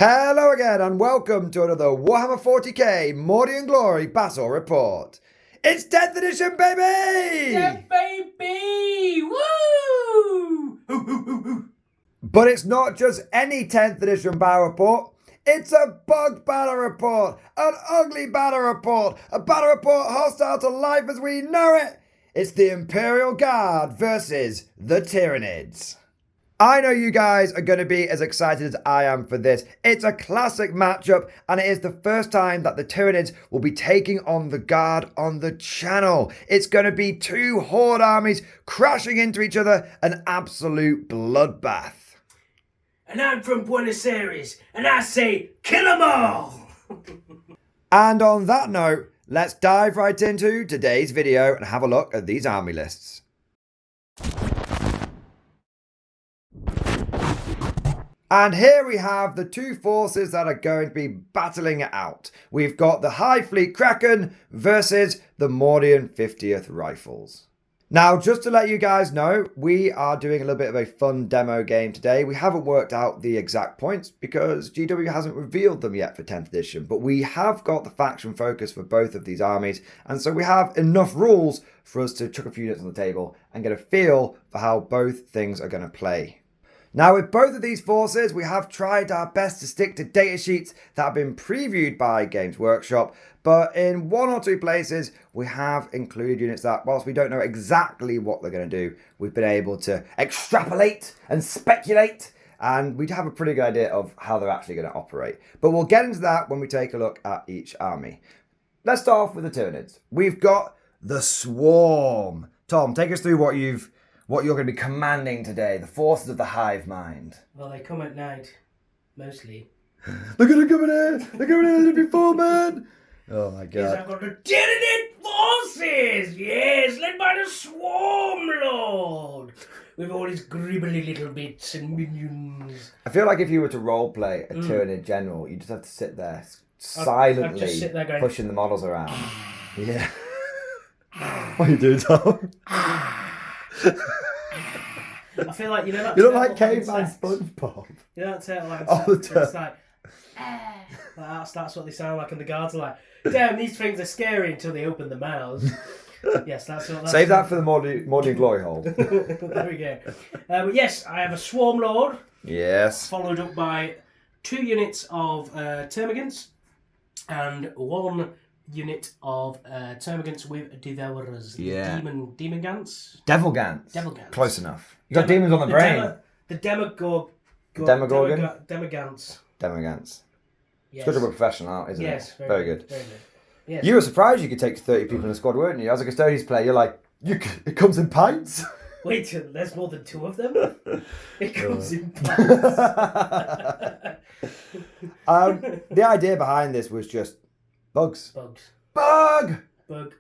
Hello again and welcome to another Warhammer 40k Mordy and Glory Battle Report. It's 10th edition, baby! Yeah, baby! Woo! But it's not just any 10th edition battle report. It's a bugged battle report, an ugly battle report, a battle report hostile to life as we know it. It's the Imperial Guard versus the Tyranids. I know you guys are going to be as excited as I am for this. It's a classic matchup, and it is the first time that the Tyranids will be taking on the Guard on the channel. It's going to be two horde armies crashing into each other, an absolute bloodbath. And I'm from Buenos Aires, and I say, kill 'em all! And on that note, let's dive right into today's video and have a look at these army lists. And here we have the two forces that are going to be battling it out. We've got the High Fleet Kraken versus the Mordian 50th Rifles. Now, just to let you guys know, we are doing a little bit of a fun demo game today. We haven't worked out the exact points because GW hasn't revealed them yet for 10th edition, but we have got the faction focus for both of these armies, and so we have enough rules for us to chuck a few units on the table and get a feel for how both things are going to play. Now, with both of these forces, we have tried our best to stick to datasheets that have been previewed by Games Workshop, but in one or two places, we have included units that, whilst we don't know exactly what they're going to do, we've been able to extrapolate and speculate, and we'd have a pretty good idea of how they're actually going to operate. But we'll get into that when we take a look at each army. Let's start off with the Tyranids. We've got the Swarm. Tom, take us through what you're going to be commanding today, the forces of the hive mind. Well, they come at night, mostly. They're going to come in here! They're coming in here before, man! Oh my Yes, god. I've got the Tyranid forces! Yes, led by the Swarm Lord! With all his gribbly little bits and minions. I feel like if you were to roleplay a Tyranid general, you just have to sit there silently I'd just sit there going, pushing the models around. Yeah. What are you doing, Tom? I feel like, you know that You look like turtle caveman insects? SpongeBob. You know that turtle like Oh, the it's like, that's what they sound like, and the guards are like, damn, these things are scary until they open their mouths. Yes, that's what. Save that for the Mordy Glory Hole. There we go. But yes, I have a Swarm Lord, Yes. followed up by 2 units of Termagants and 1 unit of Termagants with Devourers. Yeah. Demon Gants. Devil Gants. Devil Gants. Close enough. You got demons on the brain. The Demogorgon. Demogants. Demogants. Yes. It's good to be a professional, isn't Yes, it? Very good. Very good. Yes. You were surprised you could take 30 people in a squad, weren't you? As a custodians player, you're like, it comes in pints. Wait, there's more than 2 of them? It comes in pints. The idea behind this was just bugs. Bugs.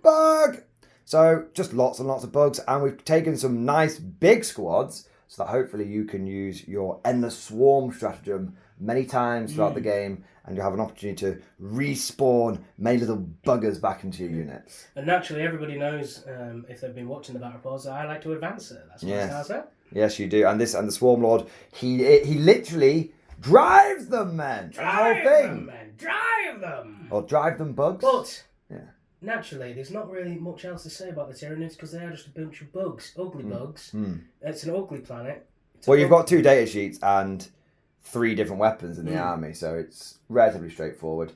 Bug! So just lots and lots of bugs, and we've taken some nice big squads so that hopefully you can use your endless swarm stratagem many times throughout the game, and you'll have an opportunity to respawn many little buggers back into your units. And naturally, everybody knows, if they've been watching the battle reports, that I like to advance it. That's what it sounds like. Yes, you do. And the Swarm Lord, he literally drives them, man. Drive them, man. Drive them. Or drive them bugs. But yeah. Naturally, there's not really much else to say about the Tyranids because they are just a bunch of bugs, ugly bugs. It's an ugly planet. Well, you've got 2 data sheets and 3 different weapons in the army, so it's relatively straightforward.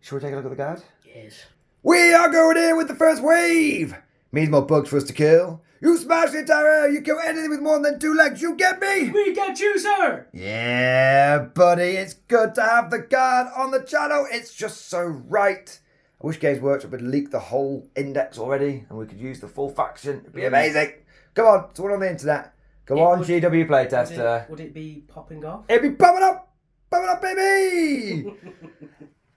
Shall we take a look at the guard? Yes. We are going in with the first wave. Means more bugs for us to kill. You smash the entire area. You kill anything with more than 2 legs. You get me? We get you, sir. Yeah, buddy. It's good to have the guard on the channel. It's just so right. I wish Games Workshop would leak the whole index already and we could use the full faction. It'd be amazing. Come on, someone on the internet. Go on, GW Playtester. Would it be popping off? It'd be popping up, baby!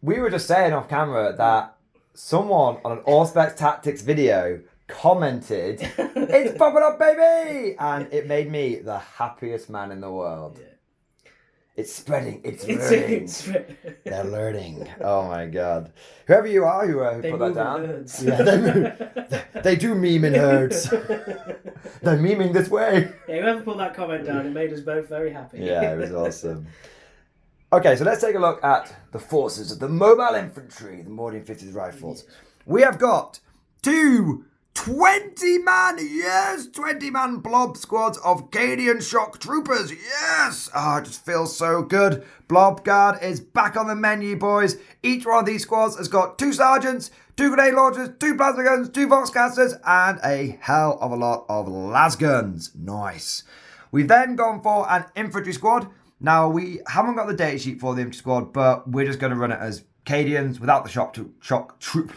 We were just saying off camera that someone on an Auspex Tactics video commented, it's popping up, baby! And it made me the happiest man in the world. Yeah. It's spreading. It's learning. They're learning. Oh my god! Whoever you are who put that down, yeah, they move. They do meme in herds. They're memeing this way. Yeah, whoever put that comment down, it made us both very happy. Yeah, it was awesome. Okay, so let's take a look at the forces of the mobile infantry, the Mordian 50th Rifles. We have got two 20-man, yes, 20-man blob squads of Cadian shock troopers, yes! Oh, it just feels so good. Blob Guard is back on the menu, boys. Each one of these squads has got 2 sergeants, 2 grenade launchers, 2 plasma guns, 2 voxcasters, and a hell of a lot of las guns. Nice. We've then gone for an infantry squad. Now, we haven't got the data sheet for the infantry squad, but we're just going to run it as Cadians without the shock troop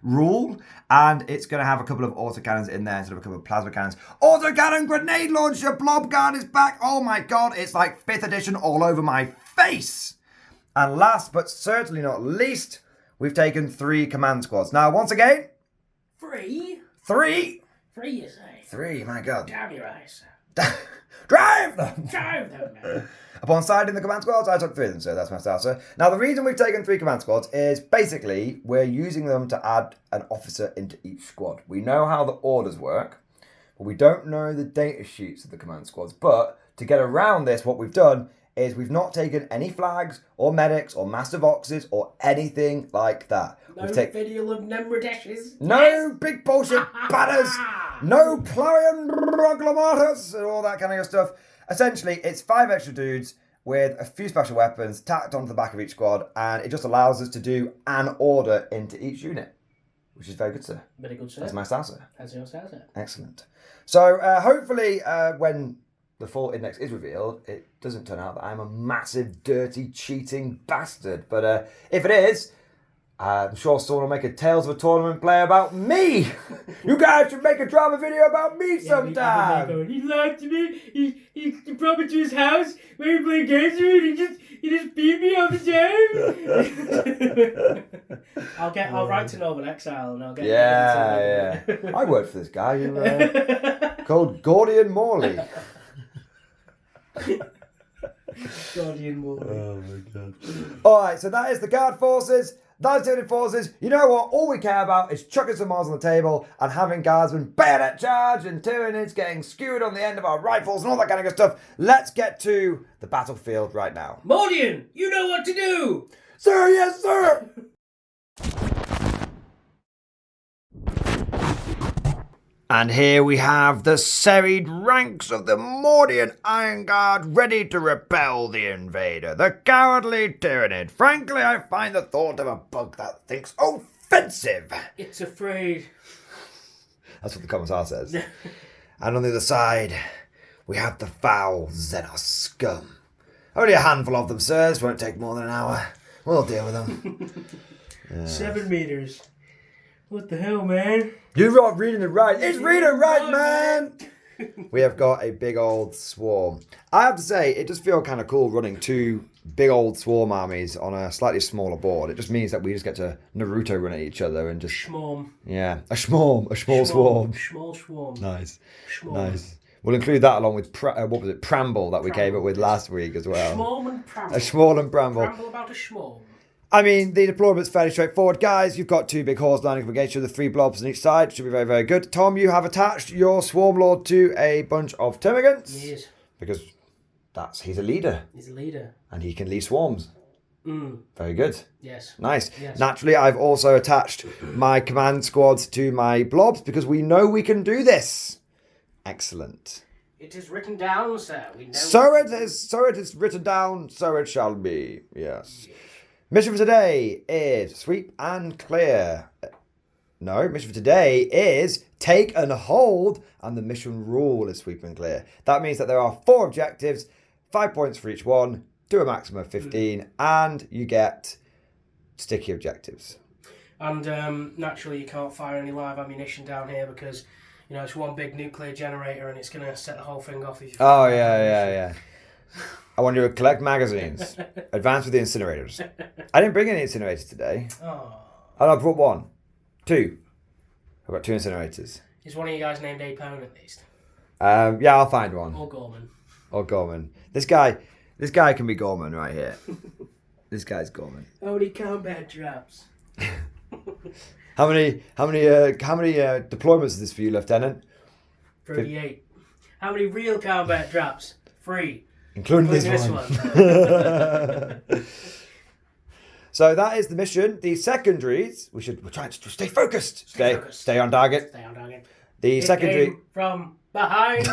rule, and it's going to have a couple of autocannons in there instead of a couple of plasma cannons. Autocannon grenade launcher Blob Guard is back. Oh my god, it's like 5th edition all over my face. And last but certainly not least, we've taken 3 command squads. Now, once again, 3? 3, you say? 3, my god. Damn your eyes. Drive them! Drive them, man. Upon sighting the command squads, I took 3 of them, so that's my style, sir. Now, the reason we've taken 3 command squads is basically we're using them to add an officer into each squad. We know how the orders work, but we don't know the data sheets of the command squads. But to get around this, what we've done is we've not taken any flags or medics or master voxes or anything like that. No video of Nemradeshes. No Yes. big bullshit banners. No Clarion Roglamatus and all that kind of stuff. Essentially, it's 5 extra dudes with a few special weapons tacked onto the back of each squad, and it just allows us to do an order into each unit, which is very good, sir. Very good, sir. That's my style, sir. That's your style, sir. Excellent. So hopefully when the full index is revealed, it doesn't turn out that I'm a massive, dirty, cheating bastard. But if it is, I'm sure someone will make a Tales of a Tournament play about me. You guys should make a drama video about me sometime. He lied to me. He brought me to his house where he played games with me. He just beat me all the time. I'll write to Northern Exile and I'll get. Yeah. I worked for this guy called Gordian Morley. Gordian Morley. Oh my god. Alright, so that is the guard forces. Those Tyranids forces, you know what? All we care about is chucking some miles on the table and having guardsmen bayonet charge and Tyranids getting skewered on the end of our rifles and all that kind of good stuff. Let's get to the battlefield right now. Mordian, you know what to do! Sir, yes, sir! And here we have the serried ranks of the Mordian Iron Guard ready to repel the invader, the cowardly Tyranid. Frankly, I find the thought of a bug that thinks offensive. It's afraid. That's what the commissar says. And on the other side, we have the foul Xenos scum. Only a handful of them, sir. This won't take more than an hour. We'll deal with them. 7 meters. What the hell, man? You're not reading it right. It's reading right, man. We have got a big old swarm. I have to say, it does feel kind of cool running 2 big old swarm armies on a slightly smaller board. It just means that we just get to Naruto run at each other and just... Schmorm. Yeah, a small swarm. Small swarm. Nice. Schmorm. Nice. We'll include that along with, Pramble that we came up with last week as well. Schmorm and Pramble. A Schmorm and Pramble. Pramble about a schmorm. I mean, the deployment's fairly straightforward, guys. You've got 2 big hordes lining up against you, the 3 blobs on each side. Should be very, very good. Tom, you have attached your Swarm Lord to a bunch of termagants. Yes. Because he's a leader. He's a leader. And he can lead swarms. Very good. Yes. Nice. Yes. Naturally, I've also attached my command squads to my blobs because we know we can do this. Excellent. It is written down, sir. We know. So it is written down, so it shall be. Yes. Mission for today is sweep and clear. No, mission for today is take and hold, and the mission rule is sweep and clear. That means that there are 4 objectives, 5 points for each one, to a maximum of 15, and you get sticky objectives. And naturally, you can't fire any live ammunition down here because, you know, it's one big nuclear generator and it's going to set the whole thing off. If you yeah. I want you to collect magazines. Advance with the incinerators. I didn't bring any incinerators today. Oh. I brought 1. 2. I've got 2 incinerators. Is one of you guys named Apone at least? Yeah, I'll find one. Or Gorman. This guy can be Gorman right here. This guy's Gorman. Only combat drops. How many deployments is this for you, Lieutenant? 38. How many real combat drops? 3. Including this one. So that is the mission. The secondaries, we're trying to stay focused. Stay on target. Stay on target. The secondary from behind.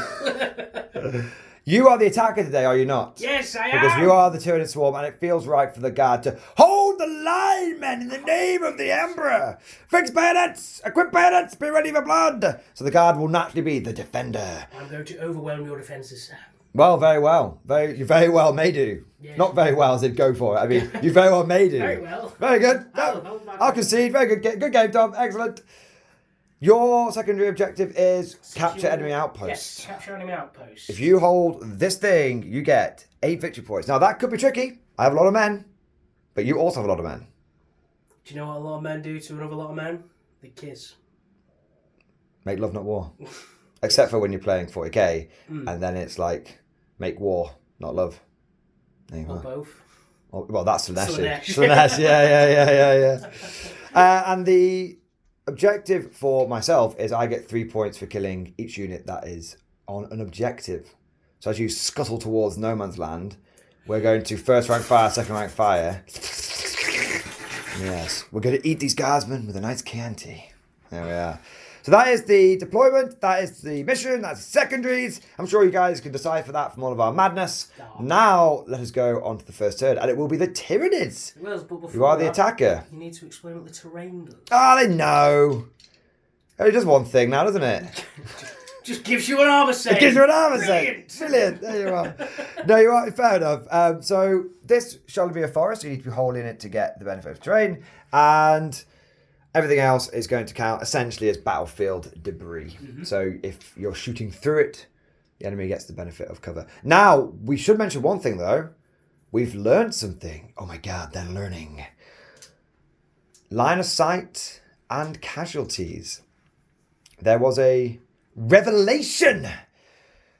You are the attacker today, are you not? Yes, I am. Because you are the Tyranid swarm, and it feels right for the guard to hold the line, men, in the name of the Emperor. Fix bayonets, equip bayonets, be ready for blood. So the guard will naturally be the defender. I'm going to overwhelm your defences. Well, very well. You very well may do. Yeah. Not very well as in go for it. I mean, you very well may do. Very well. Very good. I'll concede. Very good. Good game, Tom. Excellent. Your secondary objective is capture enemy outpost. Yes, capture enemy outpost. If you hold this thing, you get 8 victory points. Now, that could be tricky. I have a lot of men, but you also have a lot of men. Do you know what a lot of men do to another lot of men? They kiss. Make love, not war. Except for when you're playing 40k, and then it's like, make war, not love. There you or are. both. Well, that's Slanesh. Slanesh. Yeah. And the objective for myself is I get 3 points for killing each unit that is on an objective. So as you scuttle towards no man's land, we're going to first rank fire, second rank fire. Yes, we're going to eat these guardsmen with a nice Chianti. There we are. So that is the deployment, that is the mission, that's secondaries. I'm sure you guys can decipher that from all of our madness. Oh. Now, let us go on to the first turn, and it will be the Tyranids. You are the attacker. You need to explain what the terrain does. Oh, they know. It does one thing now, doesn't it? Just gives you an armour set. It gives you an armour set. Brilliant. There you are. No, you're right. Fair enough. So this shall be a forest. You need to be holding it to get the benefit of terrain. And everything else is going to count essentially as battlefield debris. Mm-hmm. So if you're shooting through it, the enemy gets the benefit of cover. Now, we should mention one thing, though. We've learned something. Oh, my God, they're learning. Line of sight and casualties. There was a revelation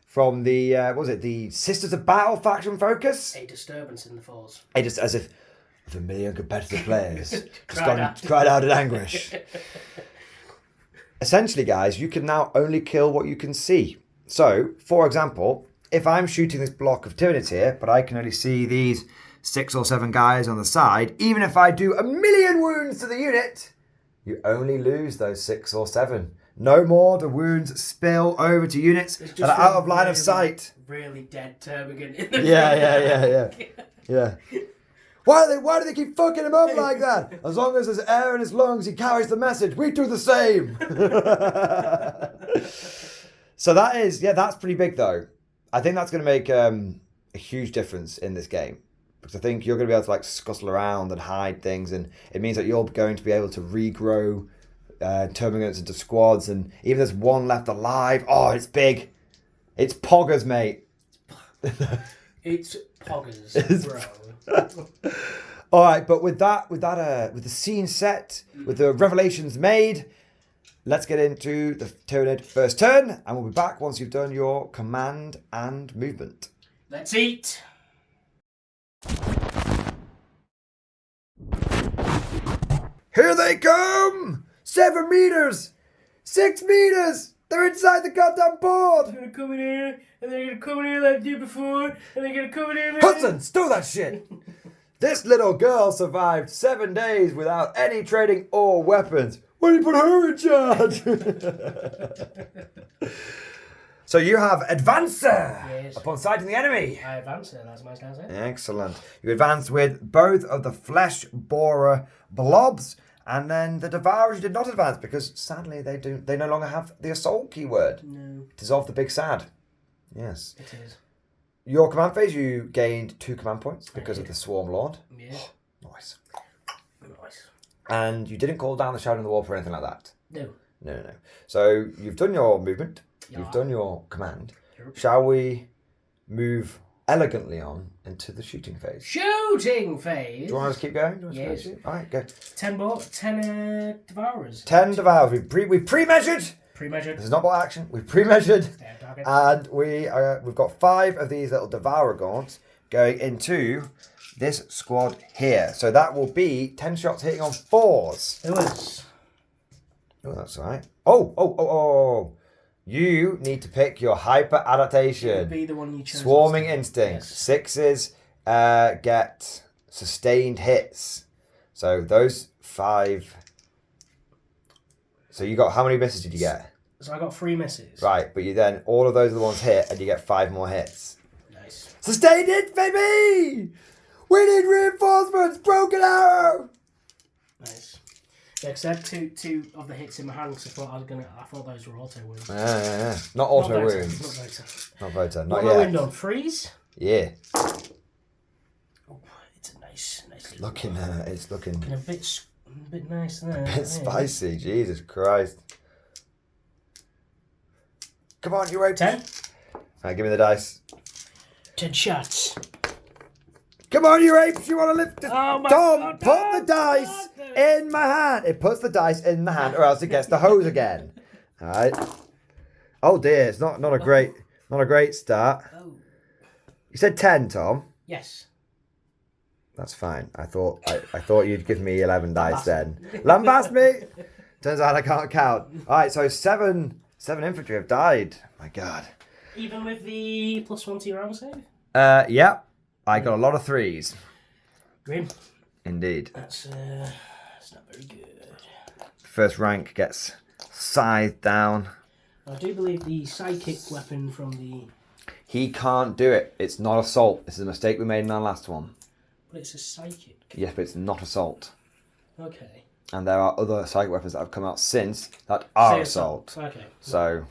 from the, the Sisters of Battle faction focus? A disturbance in the force. As if a million competitive players cried out in anguish. Essentially, guys, you can now only kill what you can see. So, for example, if I'm shooting this block of Tyranids here, but I can only see these 6 or 7 guys on the side, even if I do 1,000,000 wounds to the unit, you only lose those 6 or 7. No more do wounds spill over to units that are out of line of sight. Really dead termagant in the Yeah. Why do they keep fucking him up like that? As long as there's air in his lungs, he carries the message. We do the same. So that's pretty big though. I think that's going to make a huge difference in this game. Because I think you're going to be able to like scuttle around and hide things. And it means that you're going to be able to regrow termagants into squads. And even there's one left alive. Oh, it's big. It's poggers, mate. It's poggers, bro. All right, but with the scene set, with the revelations made, let's get into the Tyranid first turn, and we'll be back once you've done your command and movement. Let's eat. Here they come! 7 meters! 6 meters! They're inside the goddamn board! They're gonna come in here, and they're gonna come in here like they did before, and they're gonna come in here... Hudson, stow that shit! This little girl survived 7 days without any training or weapons. Why do you put her in charge? So you have Advancer. Yes. Upon sighting the enemy. I advance it, that's my stance. Excellent. You advance with both of the Flesh Borer blobs, and then the Devourers did not advance because sadly they no longer have the assault keyword. No. Dissolve the big sad. Yes. It is. Your command phase, you gained 2 command points because of the Swarm Lord. Yeah. Nice. Nice. And you didn't call down the Shadow in the Wall for anything like that? No. No. So you've done your movement. Yeah. You've done your command. Yep. Shall we move elegantly on into the shooting phase? Shooting phase? Do you want us to keep going? Yes. All right, go. 10 Devourers. 10 Devourers. We've pre-measured. Pre-measured. This is not ball action. We've pre-measured. Target. And we've got 5 of these little Devourer gaunts going into this squad here. So that will be 10 shots hitting on 4s. It was. Oh, that's all right. Oh. You need to pick your hyper adaptation. Be the one you chose. Swarming instinct. Yes. 6s get sustained hits. So those 5. So you got, how many misses did you get? So I got 3 misses. Right, but you then, all of those are the ones hit, and you get 5 more hits. Nice. Sustained hits, baby! We need reinforcements! Broken arrow! Nice. Yeah, because I had two of the hits in my hand because I thought those were auto wounds. Yeah. Not auto wounds. Not Not Voter. Not what yet. Wind on? Freeze? Yeah. Oh, it's a nice little Looking, it's looking a bit nice there. a bit spicy. Jesus Christ. Come on, you wait. 10? Right, give me the dice. 10 shots. Come on, you apes! You want to lift it? Oh my Tom, God, put the dice in my hand. It puts the dice in the hand, or else it gets the hose again. All right. Oh dear, it's not a great start. Oh. You said 10, Tom. Yes. That's fine. I thought you'd give me 11 dice then. Lambast me. Turns out I can't count. All right, so seven infantry have died. My God. Even with the +1 to your armor save? Yeah. I got a lot of 3s. Grim. Indeed. That's not very good. First rank gets scythed down. I do believe the psychic weapon from the... He can't do it. It's not assault. This is a mistake we made in our last one. But it's a psychic. Yes, but it's not assault. Okay. And there are other psychic weapons that have come out since that are Say assault. Okay. So,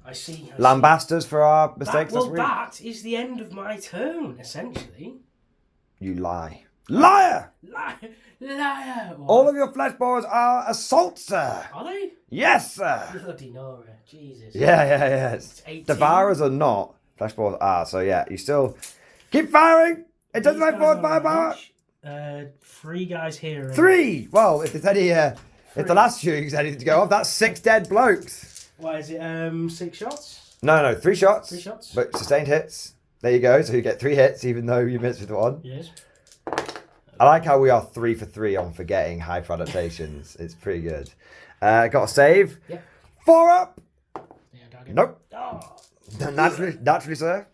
I see. lambastas for our mistakes last week. That is the end of my turn, essentially. You lie. Liar! Liar! What? All of your flesh boars are assault, sir. Are they? Yes, sir. Bloody Nora. Jesus. Yeah. It's 18. Devourers are not. Flesh boars are. So yeah, you still keep firing. It doesn't These my guys force are firepower. 3 guys here. And... 3. Well, if there's any, if the last shooting's anything to go off, that's 6 dead blokes. Why is it 6 shots? No, 3 shots. 3 shots. But sustained hits. There you go. So you get 3 hits, even though you missed with 1. Yes. I like how we are 3 for 3 on forgetting hyper adaptations. It's pretty good. Got a save. Yeah. 4 up. Yeah, target. Nope. Oh. Naturally, sir.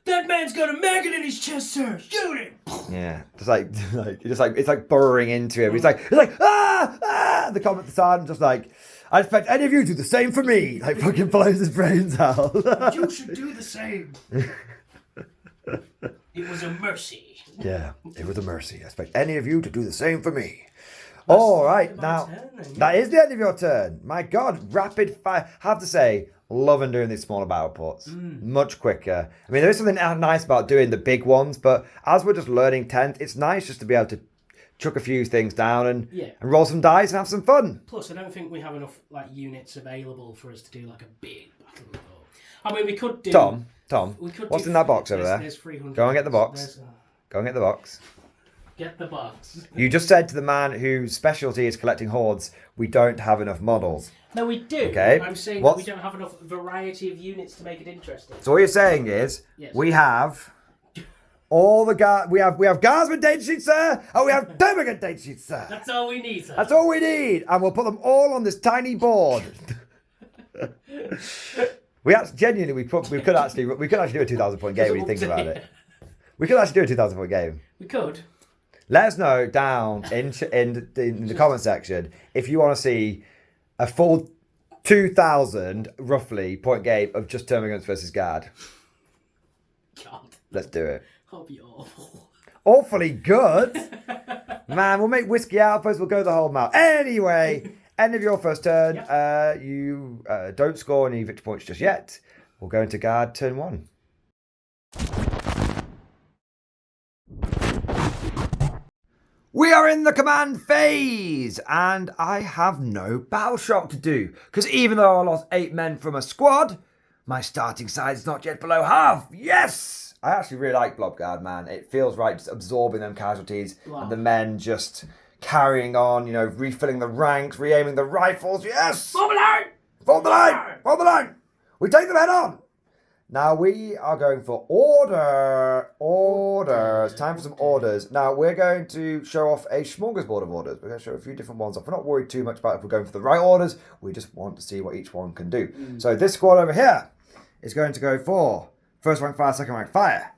That man's got a maggot in his chest, sir. Shoot him. Yeah, it's like burrowing into him. He's like ah. The comment at the sergeant just like, I expect any of you to do the same for me. Like fucking blows his brains out. You should do the same. It was a mercy. Yeah, it was a mercy. I expect any of you to do the same for me. All right, now that is the end of your turn. My God, rapid fire. Have to say, loving doing these smaller battle ports. Much quicker. I mean, there is something nice about doing the big ones, but as we're just learning 10th, it's nice just to be able to chuck a few things down and roll some dice and have some fun. Plus, I don't think we have enough units available for us to do like a big battle. I mean, we could do. Tom, what's in that box over there? There's 300. Go and get the box. Go and get the box. Get the box. You just said to the man whose specialty is collecting hordes, we don't have enough models. No, we do. Okay. I'm saying that we don't have enough variety of units to make it interesting. So what you're saying is, we have all the guards. We have guardsman data sheets, sir, and we have termagant data sheets, sir. That's all we need, sir. That's all we need, and we'll put them all on this tiny board. We actually, genuinely, we could actually do a 2,000 point game when you think about it. We could actually do a 2,000 point game. We could. Let us know down in the comment section if you want to see a full 2,000 roughly point game of just termagants versus guard. God. Let's do it. That'll be awful. Awfully good. Man, we'll make whiskey outposts. We'll go the whole mile. Anyway, end of your first turn. You don't score any victory points just yet. We'll go into guard turn 1. We are in the command phase, and I have no battle shock to do, because even though I lost 8 men from a squad, my starting size is not yet below half. Yes! I actually really like Blob Guard, man. It feels right just absorbing them casualties, and the men just carrying on, refilling the ranks, re-aiming the rifles. Yes! Form the line! Form the line! Form the line! We take them head on! Now we are going for orders. Time for some orders. Now we're going to show off a smorgasbord of orders. We're going to show a few different ones off. We're not worried too much about if we're going for the right orders. We just want to see what each one can do. So this squad over here is going to go for first rank fire, second rank fire.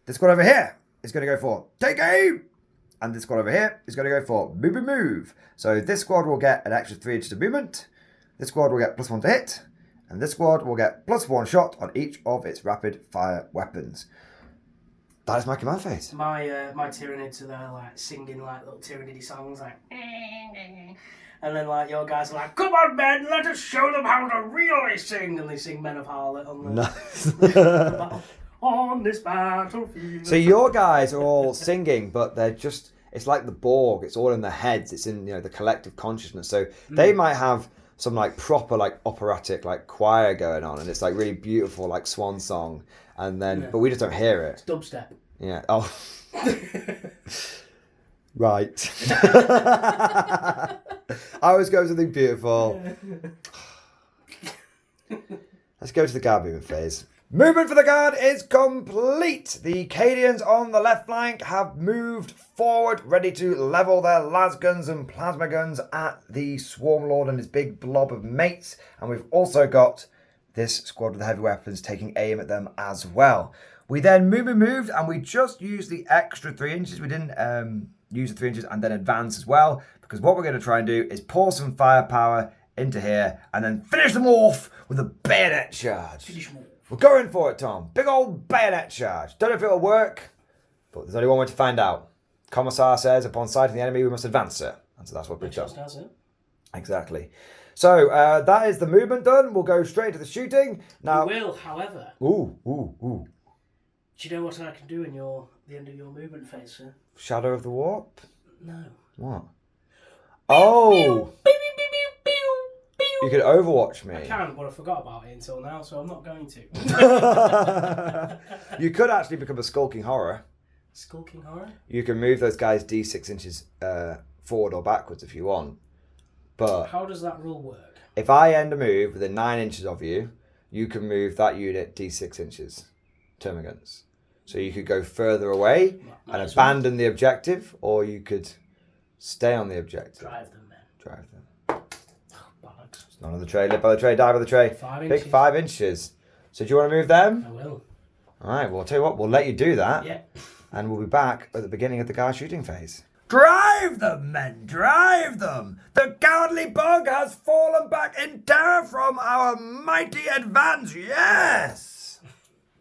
This squad over here is going to go for take aim. And this squad over here is going to go for move. So this squad will get an extra 3 inches of movement. This squad will get +1 to hit. And this squad will get +1 shot on each of its rapid fire weapons. That is my command phase. My Tyranids are there like singing like little Tyranid songs like and then like your guys are like, come on men, let us show them how to really sing, and they sing Men of Harlot on the Nice. on this battlefield. So your guys are all singing, but they're just, it's like the Borg, it's all in their heads, it's in, you know, the collective consciousness. So they might have some like proper like operatic like choir going on, and it's like really beautiful like swan song, and then but we just don't hear it. It's dubstep. Yeah. Oh. Right. I always go to something beautiful. Let's go to the guard movement phase. Movement for the guard is complete. The Cadians on the left flank have moved forward, ready to level their las guns and plasma guns at the Swarm Lord and his big blob of mates. And we've also got this squad with the heavy weapons taking aim at them as well. We then moved, and we just used the extra 3 inches. We didn't use the 3 inches and then advance as well, because what we're going to try and do is pour some firepower into here and then finish them off with a bayonet charge. Finish them off. We're going for it, Tom. Big old bayonet charge. Don't know if it'll work, but there's only one way to find out. Commissar says, upon sighting the enemy, we must advance, sir. And so that's what we've done. Exactly. So that is the movement done. We'll go straight to the shooting. Now, we will, however. Ooh. Do you know what I can do in the end of your movement phase, sir? Shadow of the Warp? No. What? Oh! You could Overwatch me. I can, but I forgot about it until now, so I'm not going to. You could actually become a skulking horror. Skulking horror? You can move those guys D6 inches forward or backwards if you want. But how does that rule work? If I end a move within 9 inches of you, you can move that unit D6 inches. Termagants. So you could go further away and abandon the objective, or you could stay on the objective. Drive them, man. Drive them. Bollocks. None of the tray, live by the tray, die by the tray. 5 Big inches. 5 inches. So do you want to move them? I will. Alright, well I'll tell you what, we'll let you do that. Yeah. And we'll be back at the beginning of the guard shooting phase. Drive them, men, drive them! The cowardly bug has fallen back in terror from our mighty advance, yes!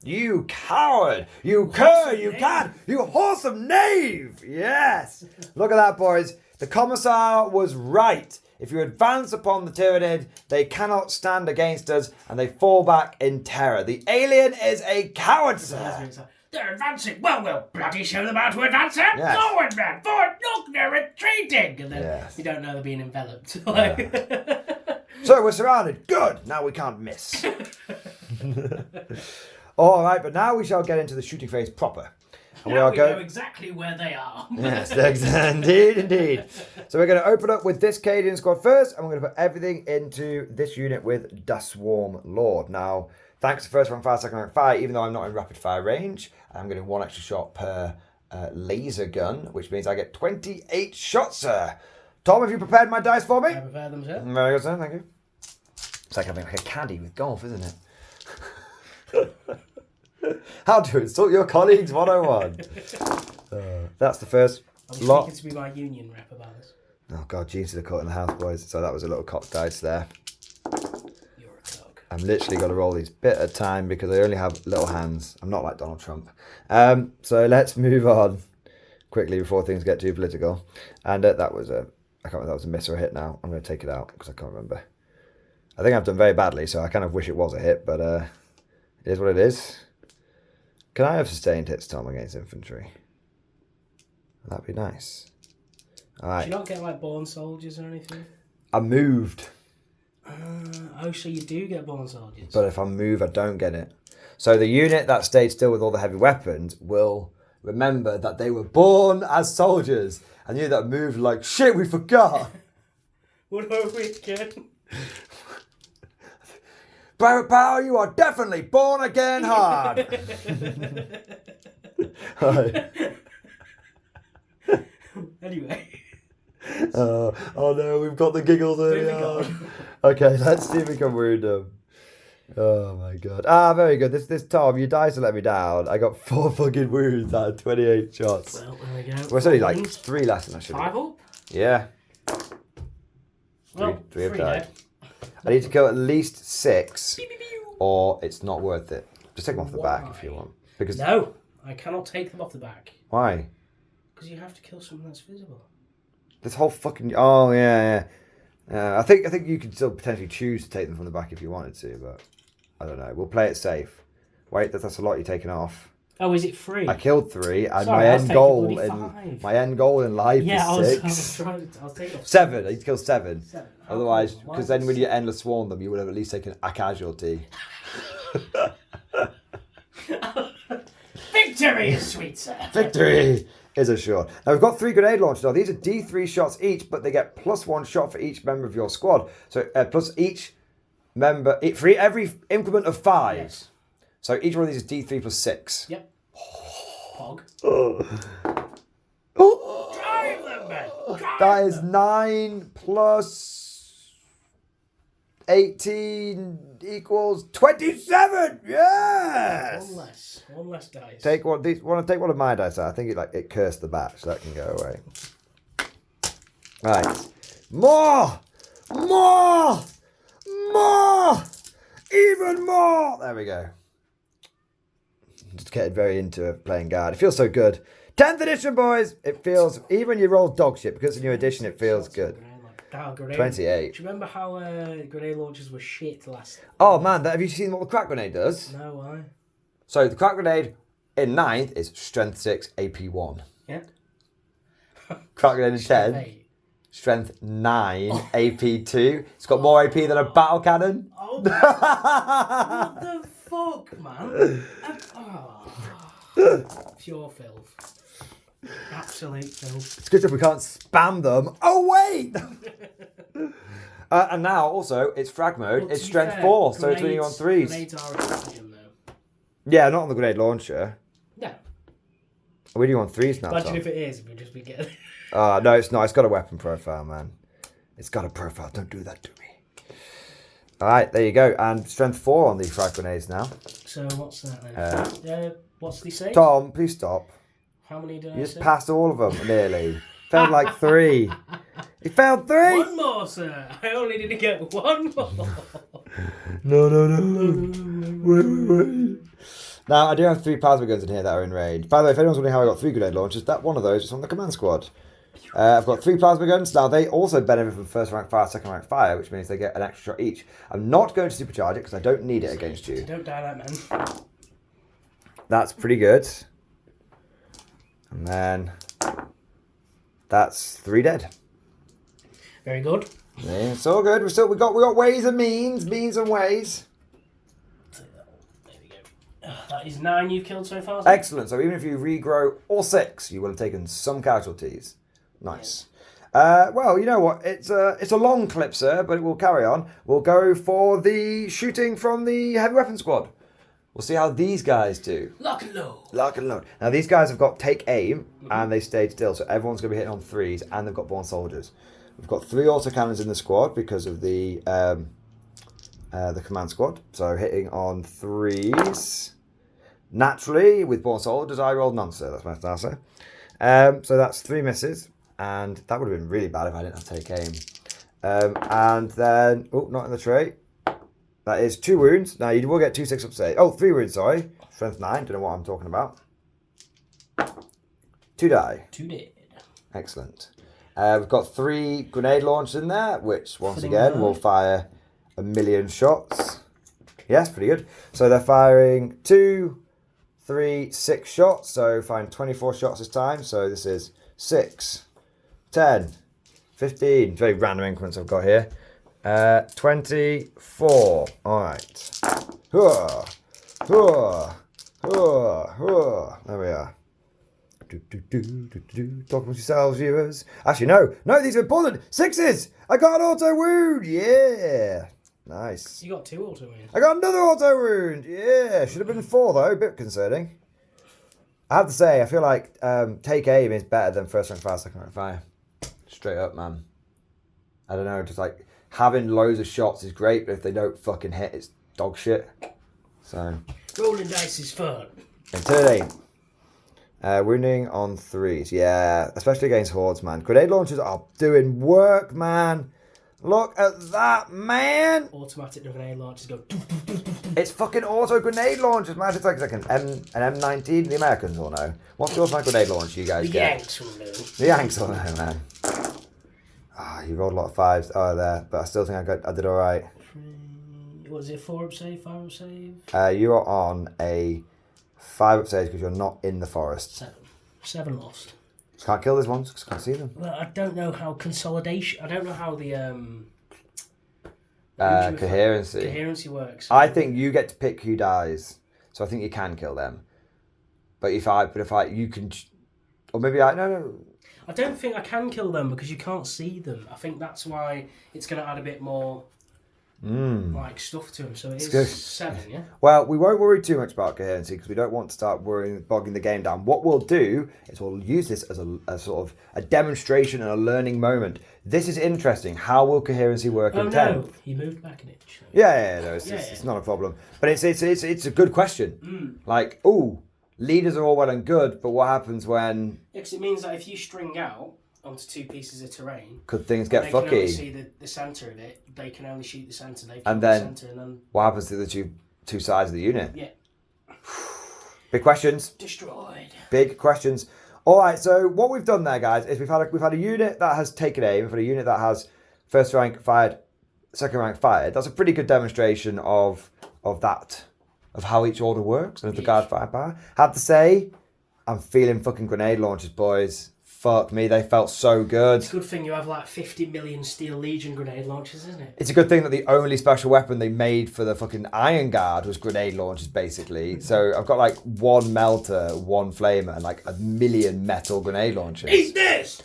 You coward! You cur! You cad! You whoresome knave! Yes! Look at that, boys. The Commissar was right. If you advance upon the Tyranid, they cannot stand against us, and they fall back in terror. The alien is a coward, sir. They're advancing. Well, we'll bloody show them how to advance. Yes. Forward, man! Forward! Look, they're retreating! And then you don't know they're being enveloped. So we're surrounded. Good! Now we can't miss. All right, but now we shall get into the shooting phase proper. And now we know exactly where they are. Yes, indeed. So we're going to open up with this Cadian squad first, and we're going to put everything into this unit with the Swarm Lord. Now, thanks to first rank fire, second rank fire, even though I'm not in rapid fire range, I'm getting 1 extra shot per laser gun, which means I get 28 shots, sir. Tom, have you prepared my dice for me? I prepared them, sir. Very good, sir. Thank you. It's like having like a caddy with golf, isn't it? How to insult your colleagues 101. That's the first lot. I'm speaking to be my union rep about this. Oh God, jeans are caught in the house, boys. So that was a little cock dice there. You're a cock. I'm literally got to roll these bit at a time because I only have little hands. I'm not like Donald Trump. So let's move on quickly before things get too political. And that was I can't remember if that was a miss or a hit now. I'm going to take it out because I can't remember. I think I've done very badly, so I kind of wish it was a hit, but it is what it is. Can I have sustained hits, Tom, against infantry? That'd be nice. All right. Do you not get like born soldiers or anything? I moved. Oh, so you do get born soldiers. But if I move, I don't get it. So the unit that stayed still with all the heavy weapons will remember that they were born as soldiers. And you that moved like, shit, we forgot. What are we again? Pirate Power, you are definitely born again hard. Anyway. Oh no, we've got the giggles early on. Okay, let's see if we can wound them. Oh my god. Very good. This Tom, you died to let me down. I got 4 fucking wounds out of 28 shots. Well, there we go. Well, it's only like 3 less than I should have. 5 up? Yeah. Well, 3 have 3 died. dead. I need to kill at least 6 or it's not worth it. Just take them off the back if you want. Because No, I cannot take them off the back. Why? Because you have to kill something that's visible. This whole fucking... Oh, yeah. I think you could still potentially choose to take them from the back if you wanted to, but I don't know. We'll play it safe. Wait, that's a lot you're taking off. Oh, is it free? I killed 3, and Sorry, my end goal in life is 6. I was taking off 7. I need to kill 7. 7. Otherwise, Why because is then it when you endless swarm them, you would have at least taken a casualty. Victory is sweet, sir. Victory is assured. Now we've got 3 grenade launchers. Now these are D3 shots each, but they get +1 shot for each member of your squad. So plus each member for every increment of 5. Yes. So each one of these is D3 plus 6. Yep. Pog. Oh. Drive them, man. That is 9 plus 18 equals 27. Yes. One less dice. Take one. Want to take one of my dice out? I think it cursed the batch, so that can go away. Right. More, even more. There we go. Just getting very into playing guard. It feels so good. 10th edition, boys. It feels, even when you roll dog shit, because it's a new edition, it feels good. 28. Do you remember how grenade launchers were shit last? Oh man, have you seen what the crack grenade does? No, why? So the crack grenade in 9th is strength 6, AP 1. Yeah. Crack grenade in 10, strength 9, AP 2. It's got more AP than a battle cannon. Oh, what the fuck, man? Pure filth. Absolute filth. It's good if we can't spam them. Oh wait! And now also it's frag mode. Well, it's strength 4, so it's winning on 3s. Grenades are a stratagem, though. Yeah, not on the grenade launcher. No. We're winning on 3s now. Imagine Tom. if it is, we'd just be getting. No, it's not. It's got a weapon profile, man. It's got a profile. Don't do that to me. All right, there you go. And strength 4 on the frag grenades now. So what's that then? What's the say? Tom, please stop. How many did I You just say? passed all of them, nearly. Failed like 3. You failed 3! One more, sir. I only need to get one more. No. Wait. Now, I do have 3 plasma guns in here that are in range. By the way, if anyone's wondering how I got 3 grenade launchers, that one of those is on the command squad. I've got 3 plasma guns. Now, they also benefit from first rank fire, second rank fire, which means they get an extra shot each. I'm not going to supercharge it because I don't need it against you. Don't die like men. That's pretty good. And then that's 3 dead. Very good. Yeah, it's all good. We got ways and means and ways. There we go. That is 9 you've killed so far. Excellent. So even if you regrow all 6, you will have taken some casualties. Nice. Yeah. Well, you know what? It's a long clip, sir, but it will carry on. We'll go for the shooting from the heavy weapon squad. We'll see how these guys do. Lock and load. Lock and load. Now, these guys have got take aim, and they stayed still, so everyone's going to be hitting on 3s, and they've got born soldiers. We've got 3 autocannons in the squad because of the command squad, so hitting on 3s. Naturally, with born soldiers, I rolled none, sir. That's my answer. So that's 3 misses, and that would have been really bad if I didn't have take aim. And then, not in the tray. That is 2 wounds. Now, you will get 2 6-up saves. Oh, 3 wounds, sorry. Strength 9. Don't know what I'm talking about. 2 die. 2 dead. Excellent. We've got 3 grenade launchers in there, which, once again, will fire 1,000,000 shots. Yes, pretty good. So they're firing 2, 3, 6 shots. So firing 24 shots this time. So this is 6, 10, 15. Very random increments I've got here. 24. All right. There we are. Talk amongst yourselves, viewers. Actually, no, these are important. 6s. I got an auto wound. Yeah. Nice. You got 2 auto wounds. I got another auto wound. Yeah, should have been 4 though. A bit concerning. I have to say, I feel like take aim is better than first rank fire, second rank fire. Straight up, man. I don't know, just like having loads of shots is great, but if they don't fucking hit, it's dog shit. So rolling dice is fun. Intimidate. Wounding on 3s. Yeah, especially against hordes, man. Grenade launchers are doing work, man. Look at that, man. Automatic grenade launchers go. It's fucking auto grenade launchers, man. It's like an M19. The Americans all know. What's the automatic grenade launcher you guys The get? Yanks will know. The Yanks will know, man. Ah, you rolled a lot of 5s. Oh, there, but I still think I did all right. Was it 4 up save, 5 up save? You are on a 5 up stage because you're not in the forest. 7 lost. Just can't kill these ones because I can't see them. Well, I don't know how consolidation. I don't know how the coherency works. I think you get to pick who dies, so I think you can kill them. But if you can, or maybe no. I don't think I can kill them because you can't see them. I think that's why it's going to add a bit more like stuff to them. So it is 7, yeah? Well, we won't worry too much about coherency because we don't want to start bogging the game down. What we'll do is we'll use this as a sort of a demonstration and a learning moment. This is interesting. How will coherency work in 10? No, he moved back an inch. Yeah, no, it's not a problem. But it's a good question. Like, leaders are all well and good, but what happens when... Because it means that if you string out onto 2 pieces of terrain... Could things get fucky? They can only see the centre of it. They can only shoot the centre. And then what happens to the two sides of the unit? Yeah. Big questions. Destroyed. Big questions. All right, so what we've done there, guys, is we've had a unit that has taken aim. We've had a unit that has first rank fired, second rank fired. That's a pretty good demonstration of that. Of how each order works and of the guard firepower. Have to say, I'm feeling fucking grenade launchers, boys. Fuck me, they felt so good. It's a good thing you have like 50 million Steel Legion grenade launchers, isn't it? It's a good thing that the only special weapon they made for the fucking Iron Guard was grenade launchers, basically. So I've got like 1 melter, 1 flamer, and like 1 million metal grenade launchers. Eat this!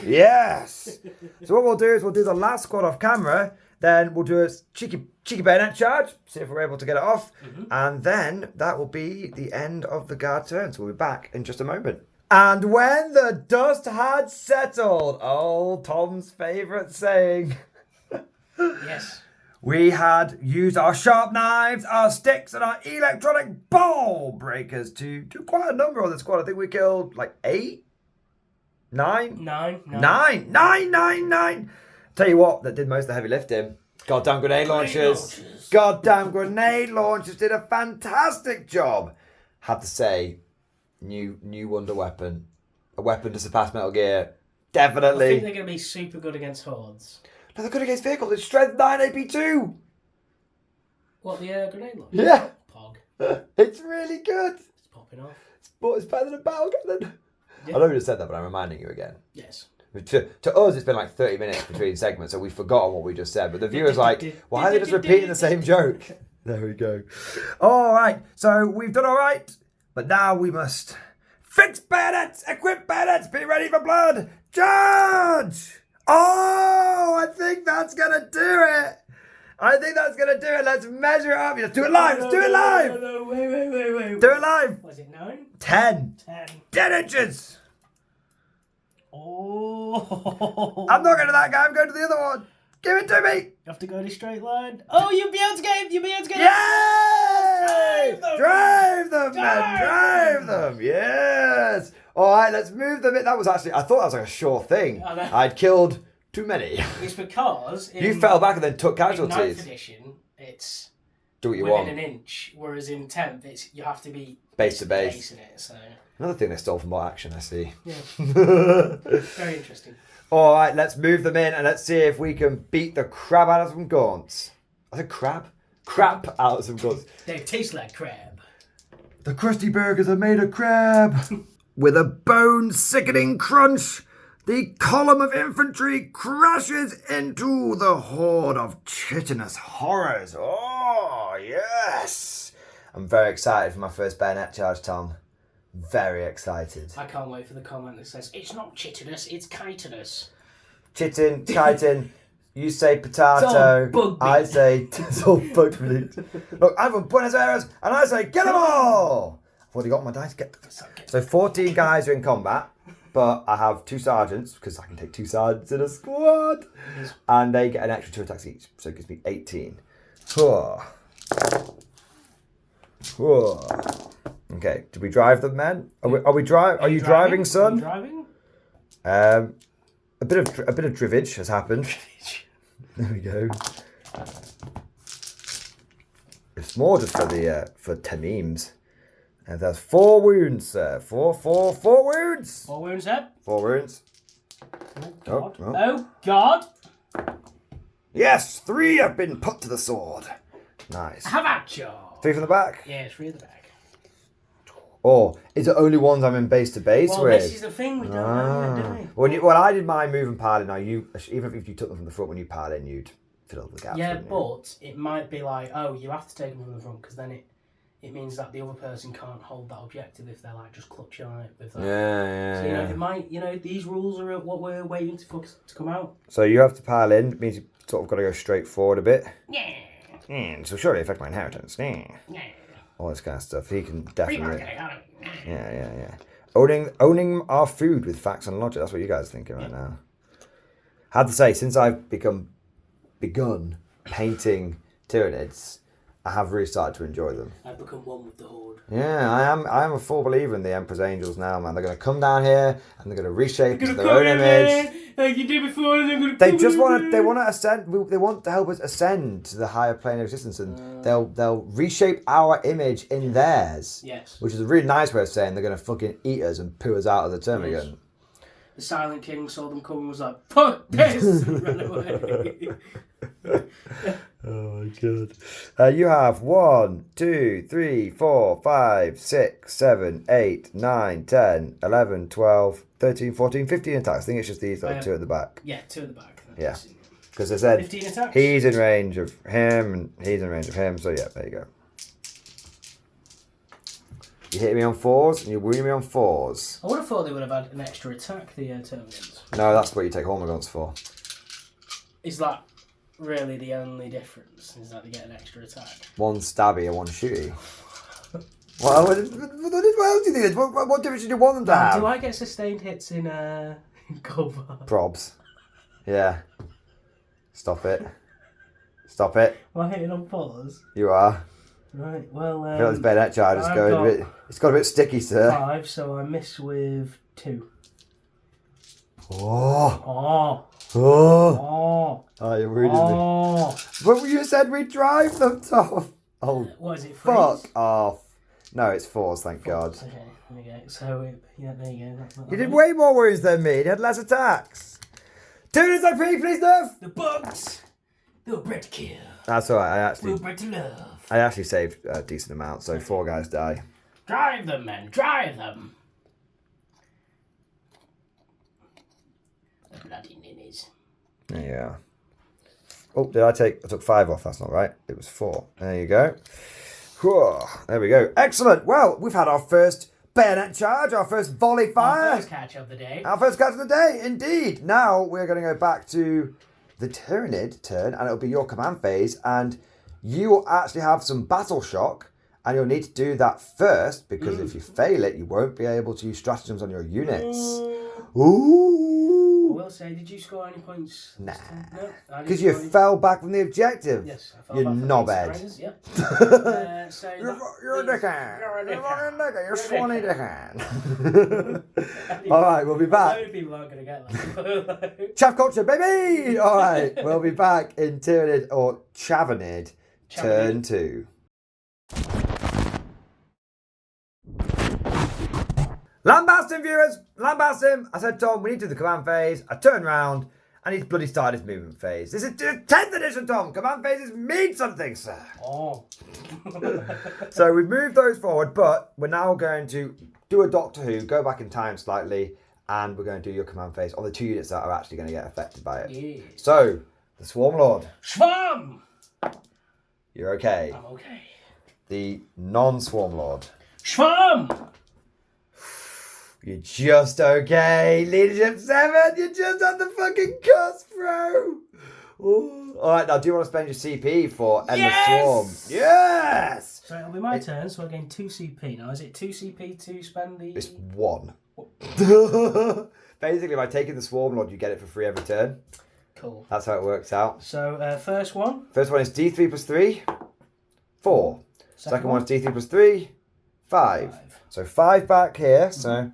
Yes! So what we'll do is we'll do the last squad off camera. Then we'll do a cheeky bayonet charge, see if we're able to get it off. And then that will be the end of the guard turn. So we'll be back in just a moment. And when the dust had settled, old Tom's favourite saying. Yes. We had used our sharp knives, our sticks, and our electronic ball breakers to do quite a number on the squad. I think we killed like 8? 9? 9. Tell you what, that did most of the heavy lifting. Goddamn grenade launchers. Goddamn grenade launchers did a fantastic job. Have to say, new wonder weapon. A weapon to surpass Metal Gear. Definitely. I think they're going to be super good against hordes. No, they're good against vehicles. It's strength 9 AP2. What, the grenade launcher? Yeah. Pog. It's really good. It's popping off. It's better than a battle cannon. Yeah. I know you just said that, but I'm reminding you again. Yes. To us, it's been like 30 minutes between segments, so we've forgotten what we just said. But the viewer's like, why are they just repeating the same joke? There we go. All right, so we've done all right, but now we must fix bayonets, equip bayonets, be ready for blood, charge! Oh, I think that's going to do it. Let's measure it up. Let's do it live. Let's do it live. No, wait. Do it live. Was it 9? 10. 10 inches. Oh. I'm not going to that guy. I'm going to the other one. Give it to me. You have to go in a straight line. Oh, you'll be able to get him. Yay! Drive them, man. Drive them. Yes. All right, let's move them in. That was actually, I thought that was like a sure thing. I'd killed too many. It's because you fell back and then took casualties. In 9th edition, it's do what you within want. an inch, whereas in 10th, it's you have to be base to base. In it, so. Another thing they stole from Bot Action, I see. Yeah. Very interesting. All right, let's move them in and let's see if we can beat the crap out of some gaunts. I said crap? Crap out of some gaunts. They taste like crab. The crusty burgers are made of crab. With a bone-sickening crunch, the column of infantry crashes into the horde of chitinous horrors. Oh, yes. I'm very excited for my first bayonet charge, Tom. Very excited. I can't wait for the comment that says, it's not chitinous, it's chitinous. Chitin, chitin, You say potato. bug meat. I say it's all bug meat. Look, I'm from Buenos Aires, and I say get them all. I've already got my dice. So 14 guys are in combat, but I have 2 sergeants because I can take 2 sergeants in a squad, and they get an extra 2 attacks each, so it gives me 18. Okay, do we drive them, men? Are you driving, son? Are you driving? A bit of drivage has happened. There we go. It's more just for Tamims. And that's 4 wounds, sir. 4 wounds. 4 wounds, sir. 4 wounds. Oh God! Oh God! Yes, 3 have been put to the sword. Nice. Have at you. 3 from the back. Yeah, 3 at the back. Or is it only ones I'm in base to base Well, with? this is the thing we don't know yet, do we? Well, I did my move and pile in. Now even if you took them from the front when you pile in, you'd fill the gaps. Yeah, but it might be like, oh, you have to take them from the front because then it means that the other person can't hold that objective if they're like just clutching on it with that. Yeah. So it might, these rules are what we're waiting to come out. So you have to pile in. It means you sort of got to go straight forward a bit. Yeah. So surely affect my inheritance. Yeah. All this kind of stuff. He can definitely. Yeah. Yeah. Owning our food with facts and logic. That's what you guys are thinking right now. I have to say, since I've begun painting Tyranids, I have really started to enjoy them. I've become one with the horde. Yeah, I am a full believer in the Emperor's Angels now, man. They're going to come down here and they're going to reshape into their own image. Like you did before, they're going to. They just want to ascend. They want to help us ascend to the higher plane of existence, and they'll reshape our image in theirs. Yes. Which is a really nice way of saying they're going to fucking eat us and poo us out of the Termagant. The Silent King saw them come and was like, "Fuck this!" and ran away. Oh my god. You have 1, 2, 3, 4, 5, 6, 7, 8, 9, 10, 11, 12, 13, 14, 15 attacks. I think it's just these 2 at the back. Yeah, 2 at the back. Yeah. Because I said 15 attacks. He's in range of him and he's in range of him. So yeah, there you go. You hit me on 4s and you wound me on 4s. I would have thought they would have had an extra attack, the Termagants. No, that's what you take Hormagaunts for. Is that really the only difference? Is that they get an extra attack? 1 stabby and 1 shooty. What else do you think? What difference do you want them to have? Do I get sustained hits in cover? Probs. Yeah. Stop it. Stop it. Am I hitting on 4s? You are. Right, well... I feel like this bayonet charge is going a bit... It's got a bit sticky, sir. 5, so I miss with 2. Oh, you're ruining me. But you said we drive them, Tom. Oh, what is it, fuck off. No, it's 4s, thank God. Okay, there we go. So, yeah, there you go. You did way more wounds than me. You had less attacks. Tyranids, I please, nerf. The bugs, they were bred to kill. That's alright, We were bred to love. I actually saved a decent amount, so 4 guys die. Drive them, men, drive them. The bloody ninnies. There you are. Oh, I took 5 off, that's not right. It was 4. There you go. Whew, there we go. Excellent. Well, we've had our first bayonet charge, our first volley fire. Our first catch of the day. Our first catch of the day, indeed. Now we're going to go back to the Tyranid turn, and it'll be your command phase, and you will actually have some battle shock, and you'll need to do that first, because if you fail it, you won't be able to use stratagems on your units. Ooh. I will say, did you score any points? Nah. No? Because you fell back from the objective. Yes, I fell You back from knobhead. Yep. So You're a dickhead. You're a fucking dickhead. You're a swanny dickhead. All right, we'll be A back. load of people aren't going to get that. Chav culture, baby! All right, we'll be back in Tyranid or Chavanid, turn 2. Lambastin viewers, Lambastin. I said, Tom, we need to do the command phase. I turned round and he's bloody started his movement phase. This is the 10th edition, Tom. Command phases mean something, sir. Oh. So we've moved those forward, but we're now going to do a Doctor Who, go back in time slightly, and we're going to do your command phase on the 2 units that are actually going to get affected by it. Yeah. So, the Swarm Lord. Schwarm! You're okay. I'm okay. The non-Swarm Lord. Schwarm! You're just okay. Leadership 7, you're just on the fucking cusp, bro. Ooh. All right, now do you want to spend your CP for Endless Yes! Swarm? Yes! So it'll be my turn, so I gain 2 CP. Now, is it 2 CP to spend the... It's 1. Basically, by taking the Swarm Lord, you get it for free every turn. Cool. That's how it works out. So, first one. First one is D3 plus 3, 4. Second one is D3 plus 3, 5. So 5 back here. So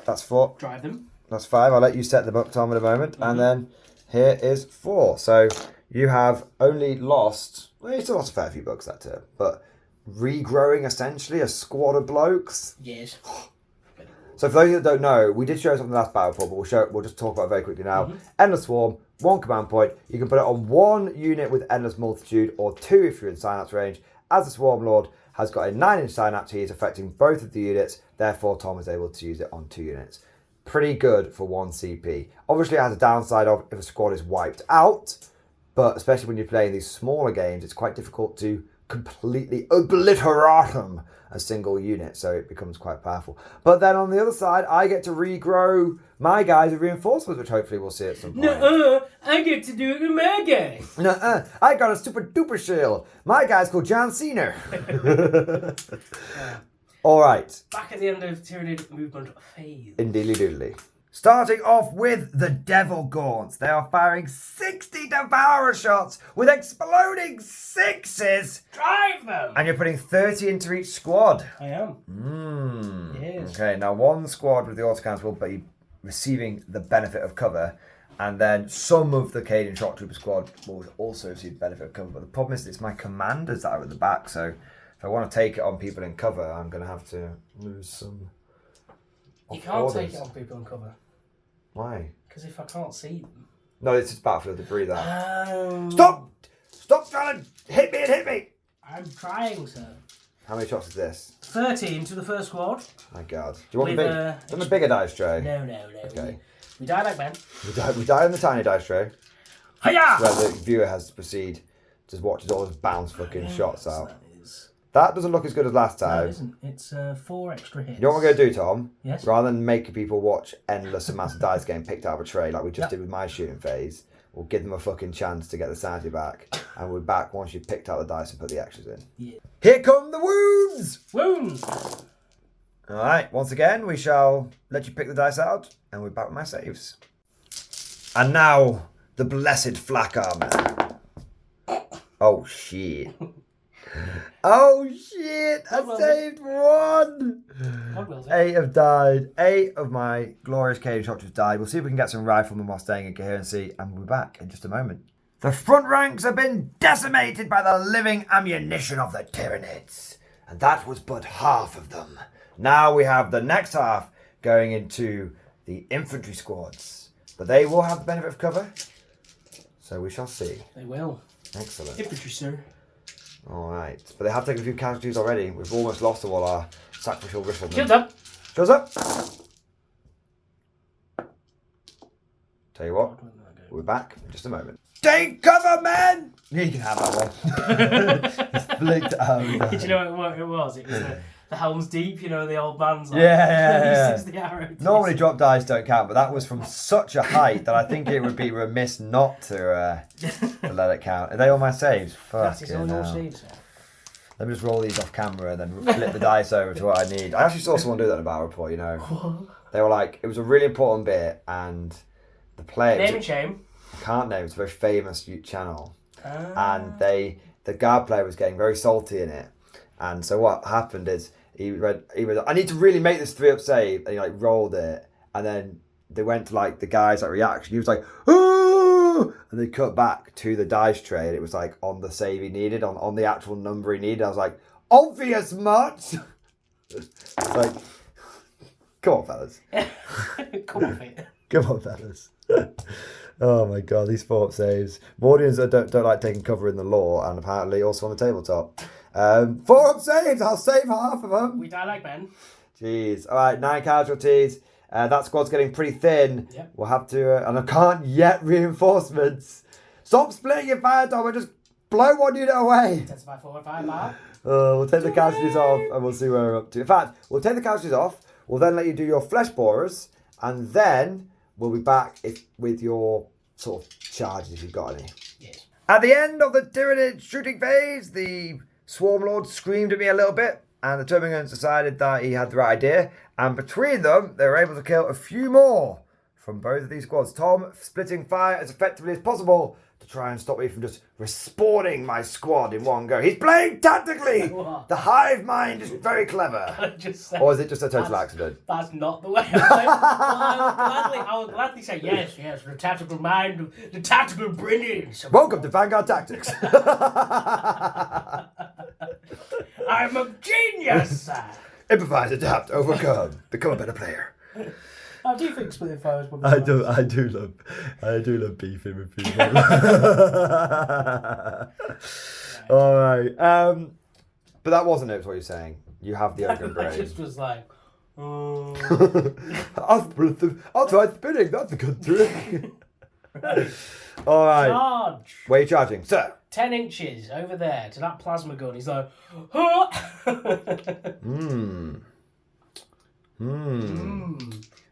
that's 4. Drive them. That's 5. I'll let you set them up, Tom, in a moment. And then here is 4. So you have only lost, well, you still lost a fair few bucks that turn, but regrowing essentially a squad of blokes. Yes. So for those that don't know, we did show something last battle report, but we'll just talk about it very quickly now. Endless Swarm, 1 command point. You can put it on 1 unit with Endless Multitude, or 2 if you're in Synapse range. As the Swarm Lord has got a 9-inch Synapse, he is affecting both of the units. Therefore, Tom is able to use it on 2 units. Pretty good for 1 CP. Obviously, it has a downside of if a squad is wiped out, but especially when you're playing these smaller games, it's quite difficult to completely obliterate a single unit, so it becomes quite powerful. But then on the other side, I get to regrow my guys with reinforcements, which hopefully we'll see at some point. I get to do it with my guy. I got a super duper shield. My guy's called John Cena. All right. Back at the end of Tyranid movement phase. Indeedly doodly. Starting off with the Devil Gaunts. They are firing 60 Devourer shots with exploding 6s. Drive them! And you're putting 30 into each squad. I am. Yes. Okay, now 1 squad with the autocannons will be receiving the benefit of cover. And then some of the Cadian Shock Trooper squad will also receive the benefit of cover. But the problem is it's my commanders that are at the back. So if I want to take it on people in cover, I'm going to have to lose some. You can't take it on people in cover. Why? Because if I can't see them. No, it's just battlefield debris that. Stop! Stop trying to hit me! I'm trying, sir. How many shots is this? 13 to the first squad. My God. Do you want the bigger dice tray? No. Okay. We die like men. We die on the tiny dice tray. Hiya! Where the viewer has to proceed to watch all those bounce fucking shots out. That doesn't look as good as last time. No, it isn't. It's 4 extra hits. You know what we're going to do, Tom? Yes. Rather than making people watch endless amounts of dice getting picked out of a tray like we just did with my shooting phase, we'll give them a fucking chance to get the sanity back. And we're back once you've picked out the dice and put the extras in. Yeah. Here come the wounds! Wounds! Alright, once again, we shall let you pick the dice out, and we're back with my saves. And now, the blessed flak armor. Oh, shit. Oh shit! I saved 1! 8 have died. 8 of my glorious Cadian Shock Troopers died. We'll see if we can get some riflemen while staying in coherency, and we'll be back in just a moment. The front ranks have been decimated by the living ammunition of the Tyranids, and that was but half of them. Now we have the next half going into the infantry squads, but they will have the benefit of cover, so we shall see. They will. Excellent. Infantry, sir. Alright, but they have taken a few casualties already. We've almost lost all our sacrificial riflemen. Shields up. Shields up. Tell you what, we'll be back in just a moment. Take cover, men! You can have that one. Just flicked out. Did you know what it was? It was the Helms Deep, you know, the old man's like, yeah. uses the arrow. Normally drop dice don't count, but that was from such a height that I think it would be remiss not to let it count. Are they all my saves? That is all Fucking your hell. saves, sir. Let me just roll these off camera and then flip the dice over to what I need. I actually saw someone do that in a battle report, you know. They were like, it was a really important bit, and the player... Name and shame. I can't name, it's a very famous channel. And the guard player was getting very salty in it. And so what happened is, he was, I need to really make this 3-up save, and he like rolled it, and then they went to like the guy's like reaction. He was like, "Ooh!" And they cut back to the dice tray, and it was like on the save he needed, on the actual number he needed. I was like, obvious much. It's like, come on, fellas. Come on, mate. Come on, fellas. Oh my God, these 4-up saves. Mordians don't like taking cover in the lore, and apparently also on the tabletop. 4-up saves, I'll save half of them. We die like men. Jeez. All right, 9 casualties. That squad's getting pretty thin. Yep. We'll have to, and I can't yet reinforcements. Stop splitting your fire, Tom, and just blow 1 unit away. Intensify 4 or 5 bar. We'll take the casualties off, and we'll see where we're up to. In fact, we'll take the casualties off. We'll then let you do your flesh borers, and then we'll be back with your sort of charges if you've got any. Yes. At the end of the Tyranid shooting phase, the Swarm Lord screamed at me a little bit, and the Termagants decided that he had the right idea, and between them, they were able to kill a few more from both of these squads. Tom splitting fire as effectively as possible to try and stop me from just respawning my squad in one go. He's playing tactically! What? The hive mind is very clever. Or is it just a total accident? That's not the way I play. Well, I would gladly say yes, the tactical mind, the tactical brilliance. Welcome to Vanguard Tactics. I'm a genius! Improvise, adapt, overcome, become a better player. I do think splitting fire is one of I do love beefing with people. All right, but that wasn't it. What you're saying? You have the open brain. I just was like, oh. I'll try spinning. That's a good trick. Right. All right. Charge. Where are you charging, sir? 10 inches over there to that plasma gun. He's like, huh.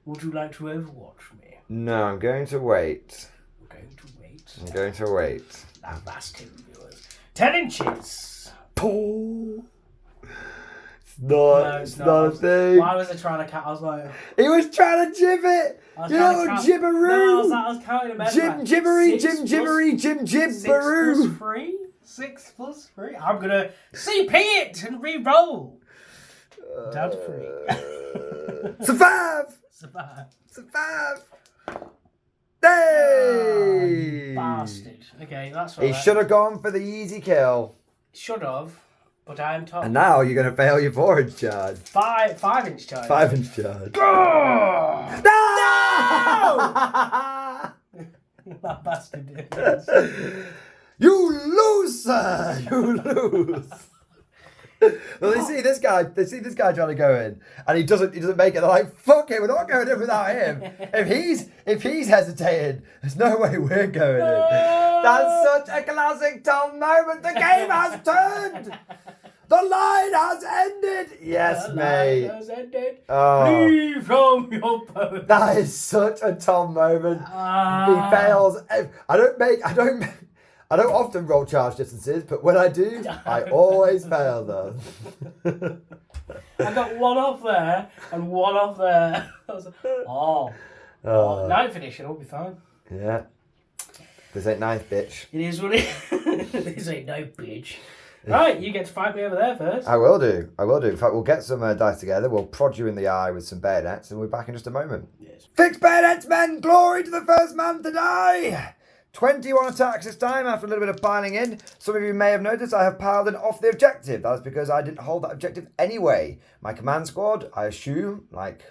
Would you like to overwatch me? No, I'm going to wait. I'm going to wait. I'm going to wait. That's 10 viewers. 10 inches. Paul. It's not a thing. Why was I trying to count? I was like... He was trying to jib it. You know, jibberoo. No, I was counting them. Jibbery, jibbery, jibberoo. 6 plus 3. I'm going to CP it and re-roll. Down to 3. Survive. Hey! Bastard. Okay, that's right. He should have gone for the easy kill. Should have, but I am top. And now you're going to fail your 4-inch charge. 5-inch charge. 5-inch charge. Oh! No! That bastard did this. You lose, sir! You lose. Well, they see this guy trying to go in, and he doesn't make it. They're like, "Fuck it, we're not going in without him." If he's hesitating, there's no way we're going in. That's such a classic Tom moment. The game has turned. The line has ended. Yes, mate. The line has ended. Oh. Flee from your post. That is such a Tom moment. He fails. I don't often roll charge distances, but when I do, I always fail them. I got one off there and one off there. I was like, ninth edition, I'll be fine. Yeah. This ain't ninth, bitch. It is what it is. This ain't no bitch. Right, you get to fight me over there first. I will do. In fact, we'll get some dice together. We'll prod you in the eye with some bayonets, and we're back in just a moment. Yes. Fix bayonets, men! Glory to the first man to die! 21 attacks this time after a little bit of piling in. Some of you may have noticed I have piled in off the objective. That's because I didn't hold that objective anyway. My command squad, I assume, like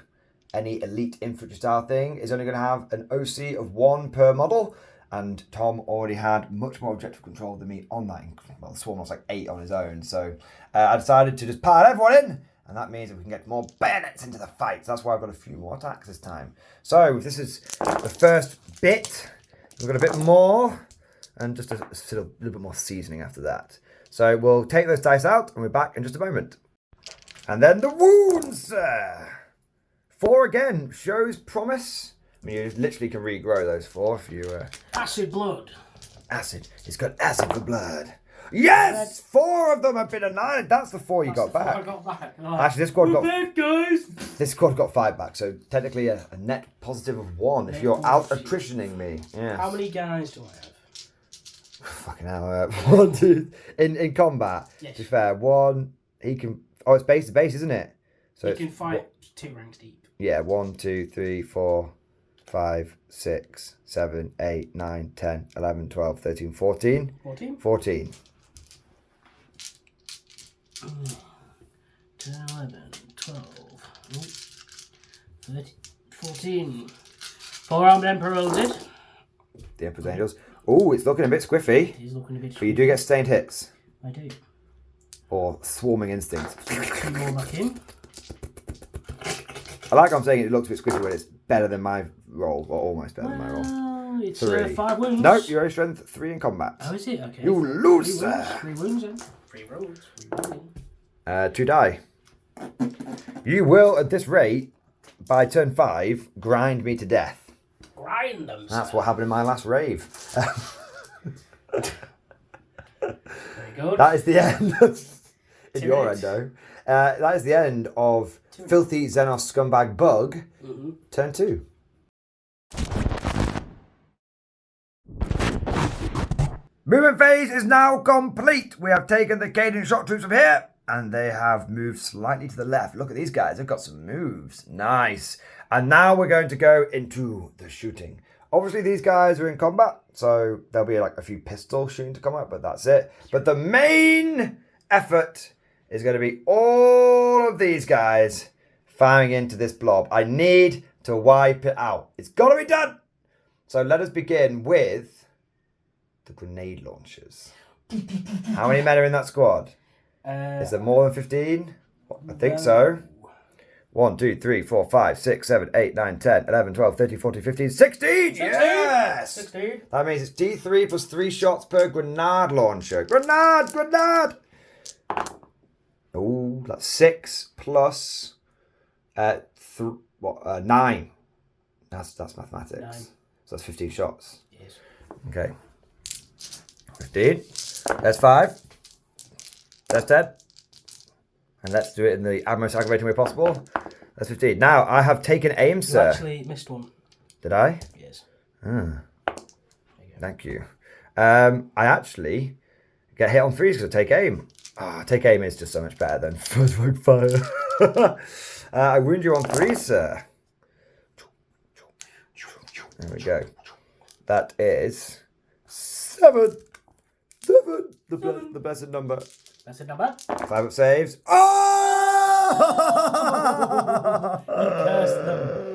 any elite infantry style thing, is only going to have an OC of 1 per model. And Tom already had much more objective control than me on that. Well, the Swarm was like 8 on his own. So I decided to just pile everyone in. And that means that we can get more bayonets into the fight. So that's why I've got a few more attacks this time. So this is the first bit. We've got a bit more, and just a little bit more seasoning after that. So we'll take those dice out, and we're back in just a moment. And then the wounds! 4 again, shows promise. I mean, you literally can regrow those 4 if you... Acid blood. Acid. It's got acid for blood. Yes! 4 of them have been annihilated. That's the 4 you got back. I got back. Oh. Actually, this squad got... back, guys. This squad got 5 back, so technically a net positive of 1 if you're out attritioning me. Yes. How many guys do I have? Fucking hell. 1, 2... In combat, yes. To be fair, 1... He can... Oh, it's base to base, isn't it? So you can fight 2 ranks deep. Yeah, 1, 2, 3, 4, 5, 6, 7, 8, 9, 10, 11, 12, 13, 14. 14? 14. 11, 12, 13, 14. 4 armed Emperor loaded. The Emperor's Angels. Oh, it's looking a bit squiffy. He's looking a bit squiffy. But you do get stained hits. I do. Or swarming instincts. 2 more back in. I like how I'm saying it looks a bit squiffy when it's better than my roll, or almost better than my roll. It's 3. 5 wounds. No, your strength 3 in combat. Oh, is it? Okay. You lose, 3 wounds then. 3 rolls. 3 rolls. 2 die. You will, at this rate, by turn 5, grind me to death. grind them. That's what happened in my last rave. Very good. That is the end. In your end, though. That is the end of Filthy Xenos Scumbag Bug, turn 2. Movement phase is now complete. We have taken the Cadian shock troops from here, and they have moved slightly to the left. Look at these guys. They've got some moves. Nice. And now we're going to go into the shooting. Obviously, these guys are in combat, so there'll be like a few pistols shooting to combat, but that's it. But the main effort is going to be all of these guys firing into this blob. I need to wipe it out. It's got to be done. So let us begin with the grenade launchers. How many men are in that squad? Is there more than 15? I think so. 1, 2, 3, 4, 5, 6, 7, 8, 9, 10, 11, 12, 13, 14, 15, 16! Yes! 16. That means it's D3 plus 3 shots per grenade launcher. Grenade! Oh, that's 6 plus 9. That's mathematics. 9. So that's 15 shots. Yes. Okay. 15. There's 5. There's 10. And let's do it in the most aggravating way possible. That's 15. Now, I have taken aim, sir. You actually missed one. Did I? Yes. Thank you. I actually get hit on 3s because I take aim. Take aim is just so much better than first round fire. I wound you on 3, sir. There we go. That is 7. 7. The blessed number. That's a number. 5 up saves. Oh!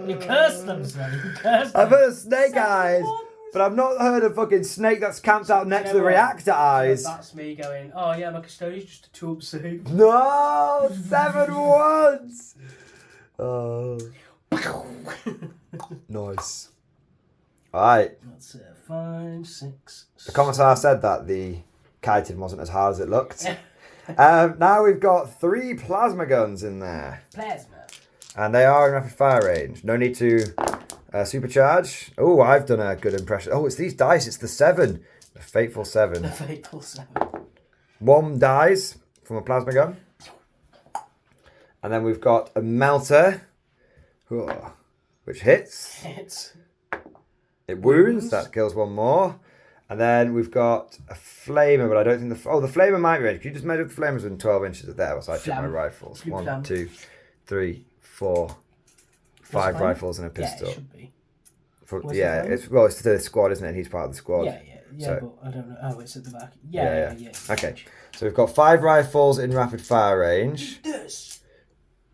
You cursed them, sir. You cursed them. I've heard of snake eyes, but I've not heard of fucking snake that's camped out next to the reactor eyes. That's me going, oh yeah, my custodian's just a 2-up save. No! 7 ones! Oh. Nice. Alright. That's 5, 6. The commissar said that the kiting wasn't as hard as it looked. Now we've got 3 plasma guns in there. Plasma. And they are in rapid fire range. No need to supercharge. Oh, I've done a good impression. Oh, it's these dice. It's the 7. The fateful 7. The fateful 7. 1 dies from a plasma gun. And then we've got a melter, which hits. It wounds. That kills 1 more. And then we've got a flamer, but I don't think the flamer might be ready. Can you just measure the flamers within 12 inches of there? So I check my rifles. 1, 2, 3, 4, 5 rifles and a pistol. Yeah, it should be. It's the squad, isn't it? He's part of the squad. Yeah, so, but I don't know. Oh, it's at the back. Yeah. Okay, so we've got 5 rifles in rapid fire range. This.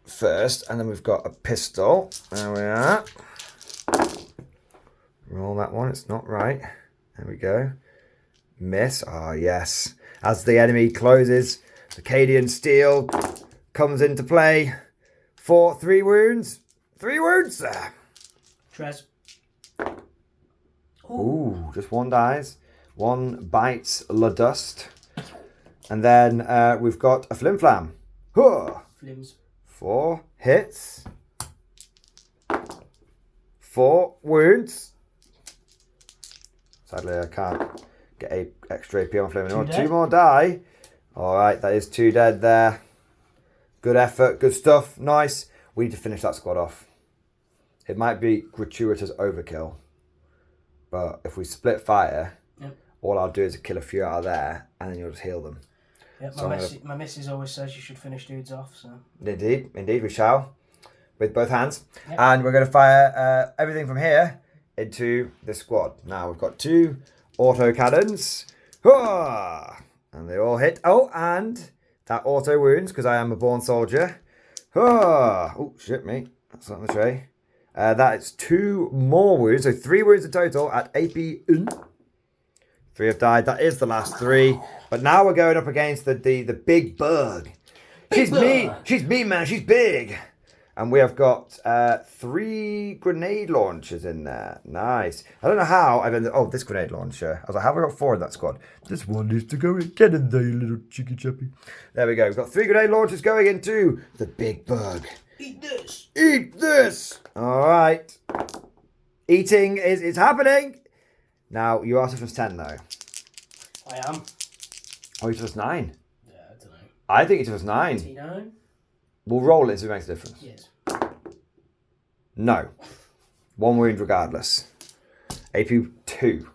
First, and then we've got a pistol. There we are. Roll that one. It's not right. There we go. Miss. Yes. As the enemy closes, the Cadian steel comes into play for 3 wounds. 3 wounds. Trez. Ooh, just 1 dies. 1 bites the dust. And then we've got a flim flam. Flims. 4 hits. 4 wounds. Sadly, I can't get a extra AP on flame anymore. 2 more die. Alright, that is 2 dead there. Good effort, good stuff, nice. We need to finish that squad off. It might be gratuitous overkill, but if we split fire, all I'll do is kill a few out of there, and then you'll just heal them. Yep, So my missus always says you should finish dudes off, so... Indeed, we shall. With both hands. Yep. And we're going to fire everything from here into the squad. Now we've got 2 auto cannons. And they all hit. Oh, and that auto wounds because I am a born soldier. Oh, shit me. That's not on the tray. That is 2 more wounds. So 3 wounds in total at AP. 3 have died. That is the last 3. But now we're going up against the big bug. She's mean, man. She's big. And we have got 3 grenade launchers in there. Nice. I don't know how I've ended... Oh, this grenade launcher. I was like, how have I got 4 in that squad? This one needs to go in. Get in there, you little cheeky chappy. There we go. We've got 3 grenade launchers going into the big bug. Eat this. Eat this. All right. Eating is happening. Now, you are toughness 10, though. I am. Oh, you're toughness 9. Yeah, I don't know. I think you're toughness 9. T9? We'll roll it so it makes a difference. Yes. No. 1 wound regardless. AP 2.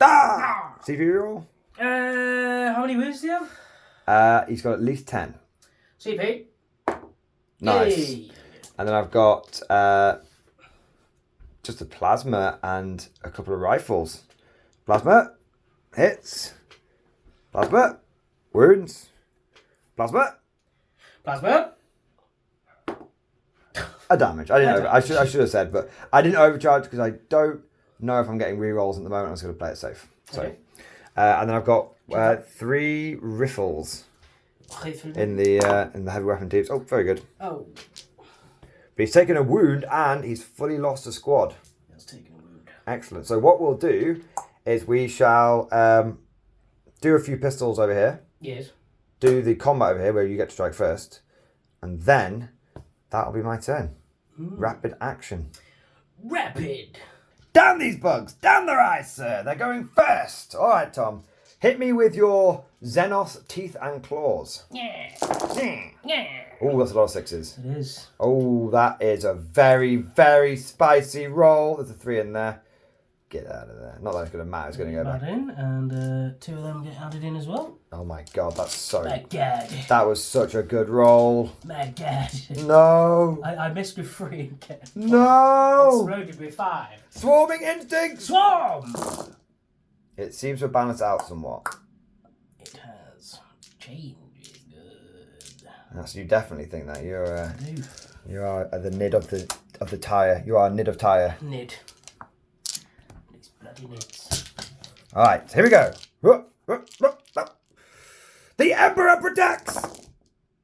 Ah! CP roll? How many wounds do you have? He's got at least 10. CP. Nice. Hey. And then I've got just a plasma and a couple of rifles. Plasma. Hits. Plasma. Wounds. Plasma. Plasma. A damage. I should have said, but I didn't overcharge because I don't know if I'm getting rerolls at the moment. I was going to play it safe. So, Okay. And then I've got 3 riffles in the heavy weapon teams. Oh, very good. Oh. But he's taken a wound and he's fully lost a squad. That's taken a wound. Excellent. So what we'll do is we shall do a few pistols over here. Yes. Do the combat over here where you get to strike first. And then that'll be my turn. Rapid action. Rapid. Down these bugs! Down their eyes, sir! They're going first! Alright, Tom. Hit me with your Xenos teeth and claws. Yeah. Yeah. Oh, that's a lot of 6s. It is. Oh, that is a very, very spicy roll. There's a 3 in there. Get out of there. Not that it's going to matter. It's going to go back. Add in, and 2 of them get added in as well. Oh my god, that's so... My God. That was such a good roll. My God. No. I missed with 3 and kept No. exploded with 5. Swarming instinct. Swarm! It seems to balance out somewhat. It has. Change is good. So you definitely think that you're I do. you are the nid of the tire. You are nid of tire. Nid. These bloody nids. All right, here we go. The Emperor protects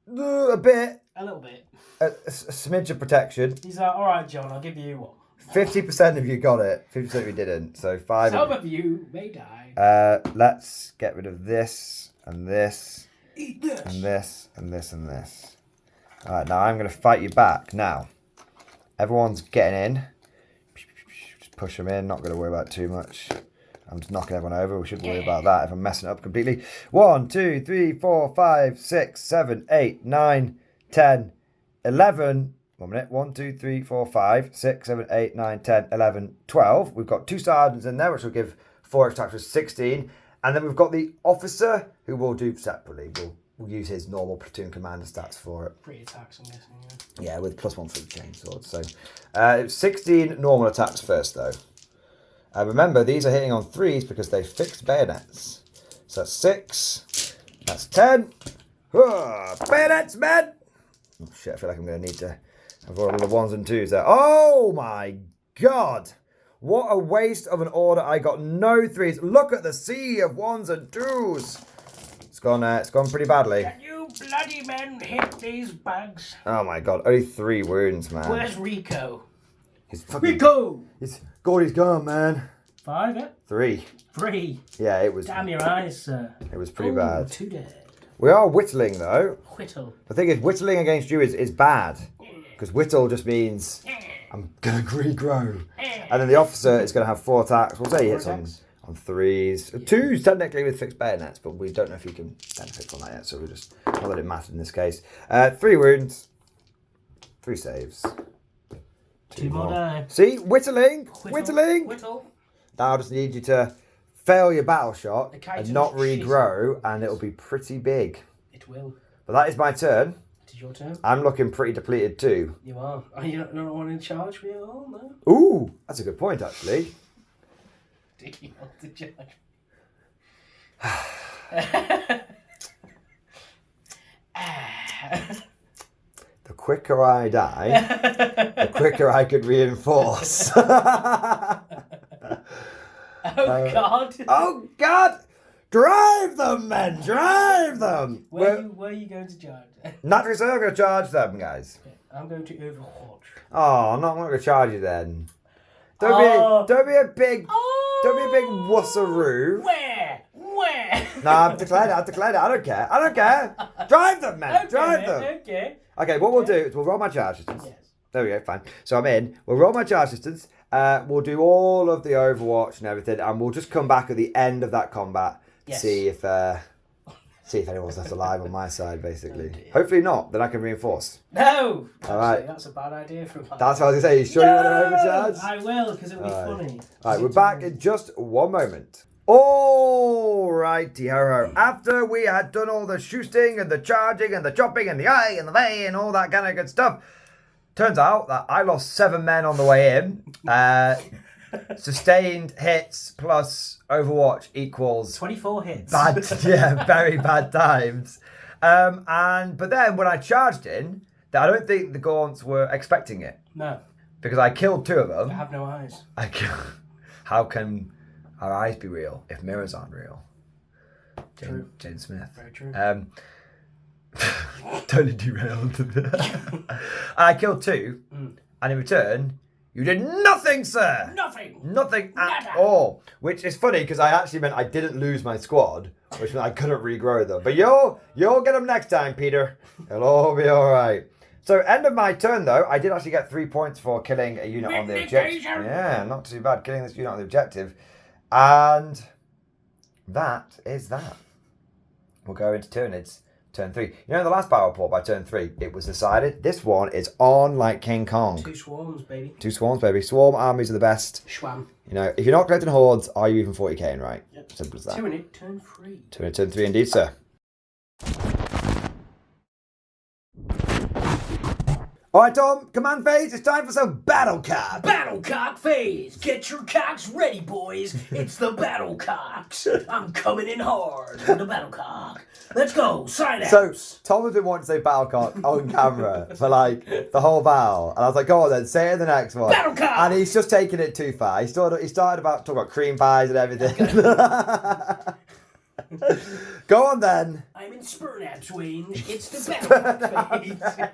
a bit, A little bit. a smidge of protection. He's like, alright, John, I'll give you one. 50% of you got it. 50% of you didn't. So 5. Some of you may die. Let's get rid of this and this Eat this. and this and this and this. All right, now I'm going to fight you back. Now, everyone's getting in. Just push them in. Not going to worry about too much. I'm just knocking everyone over. We shouldn't worry about that if I'm messing it up completely. 1, 2, 3, 4, 5, 6, 7, 8, 9, 10, 11. 1 minute. 1, 2, 3, 4, 5, 6, 7, 8, 9, 10, 11, 12. We've got 2 sergeants in there, which will give 4 extra attacks for 16. And then we've got the officer, who we'll do separately. We'll use his normal platoon commander stats for it. 3 attacks, I'm guessing, Yeah, with +1 for the chainsword. So 16 normal attacks first, though. Remember, these are hitting on 3s because they fixed bayonets. So that's 6. That's 10. Bayonets, men! Oh, shit, I feel like I'm going to need to have all the 1s and 2s there. Oh, my God. What a waste of an order. I got no 3s. Look at the sea of 1s and 2s. It's gone pretty badly. Can you bloody men hit these bugs? Oh, my God. Only 3 wounds, man. Where's Rico? He's fucking... Rico! Gordy's gone, man. 5, eh? 3. 3. Yeah, it was... Damn your eyes, sir. It was pretty bad. 2 dead. We are whittling, though. Whittle. The thing is, whittling against you is bad. Because whittle just means I'm going to regrow. And then the officer is going to have 4 attacks. We'll say he hits on 3s. 2s, technically, with fixed bayonets, but we don't know if he can benefit from that yet. So we'll just not that it mattered in this case. 3 wounds. 3 saves. 2 more die. See? Whittling! Whittling! Whittle. Now I just need you to fail your battle shot The kite and is not shit. regrow, and it'll be pretty big. It will. But that is my turn. It is your turn. I'm looking pretty depleted too. You are. Are you not one in charge for you all? No? Ooh, that's a good point, actually. Do you want to judge? The quicker I die, the quicker I could reinforce. Oh, God. Oh, God! Drive them, men! Drive them! Where are you going to charge? Naturally, so I'm going to charge them, guys. I'm going to Overwatch. Oh, I'm not going to charge you then. Don't be a big wussaroo. Where? No, I've declared it. I don't care. Drive them, men. Okay, Drive them. Okay. Okay, what we'll do is we'll roll my charges. Yes. There we go, fine. So I'm in. We'll roll my charge distance. We'll do all of the Overwatch and everything, and we'll just come back at the end of that combat to see if anyone's left alive on my side, basically. Hopefully not, then I can reinforce. No! All right. That's a bad idea from my That's what I was going to say. You sure you want to overcharge? I will, because it'll be funny. All right, we're back in just one moment. All righty, ho. After we had done all the shooting and the charging and the chopping and the eye and the they and all that kind of good stuff, turns out that I lost 7 men on the way in. Sustained hits plus Overwatch equals 24 hits. Very bad times. But then when I charged in, I don't think the Gaunts were expecting it. No. Because I killed 2 of them. They have no eyes. How can our eyes be real if mirrors aren't real? Jane Smith. Very true. Totally derailed. I killed 2, and in return, you did nothing, sir. Nothing at all. Which is funny because I actually meant I didn't lose my squad, which meant I couldn't regrow them. But you'll get them next time, Peter. It'll all be all right. So end of my turn though, I did actually get 3 points for killing a unit on the objective. Yeah, not too bad killing this unit on the objective, and that is that. We'll go into Tyranids. Turn 3. You know, in the last battle report by turn 3, it was decided this one is on like King Kong. 2 swarms, baby. 2 swarms, baby. Swarm armies are the best. Schwam. You know, if you're not collecting hordes, are you even 40k in, right? Yep. Simple as that. Tyranid, turn 3. Tyranid, turn 3 indeed, sir. Alright, Tom, command phase, it's time for some battle cock. Battle cock phase! Get your cocks ready, boys! It's the battle cocks! I'm coming in hard with the battle cock. Let's go, sign out! So, Tom has been wanting to say battle cock on camera for like the whole battle. And I was like, go on then, say it in the next one. Battle cock! And he's just taking it too far. He started about talking about cream pies and everything. Go on then. I'm in Spurnap's range. It's the battle cock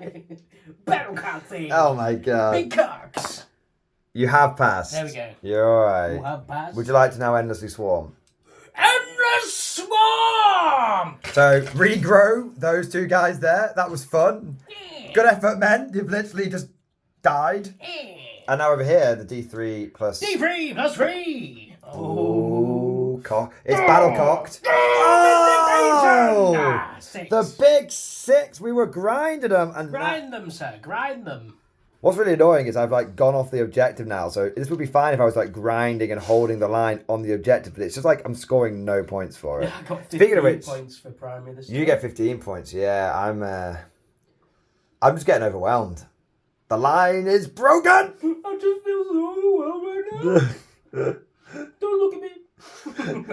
phase. Battle cock phase. Oh my god. Big cocks. You have passed. There we go. You're alright. You have passed. Would you like to now endlessly swarm? Endless swarm! So, regrow those 2 guys there. That was fun. Good effort, men. You've literally just died. And now over here, the D3 plus... D3 plus 3! Oh, cock. It's battle cocked. Oh! 6. The big 6. We were grinding them. And grind them, sir. Grind them. What's really annoying is I've like gone off the objective now. So this would be fine if I was like grinding and holding the line on the objective. But it's just like I'm scoring no points for it. Yeah, I got 15 Speaking of which, points for primary this you get 15 points. Yeah, I'm just getting overwhelmed. The line is broken. I just feel so overwhelmed right now. Don't look at me.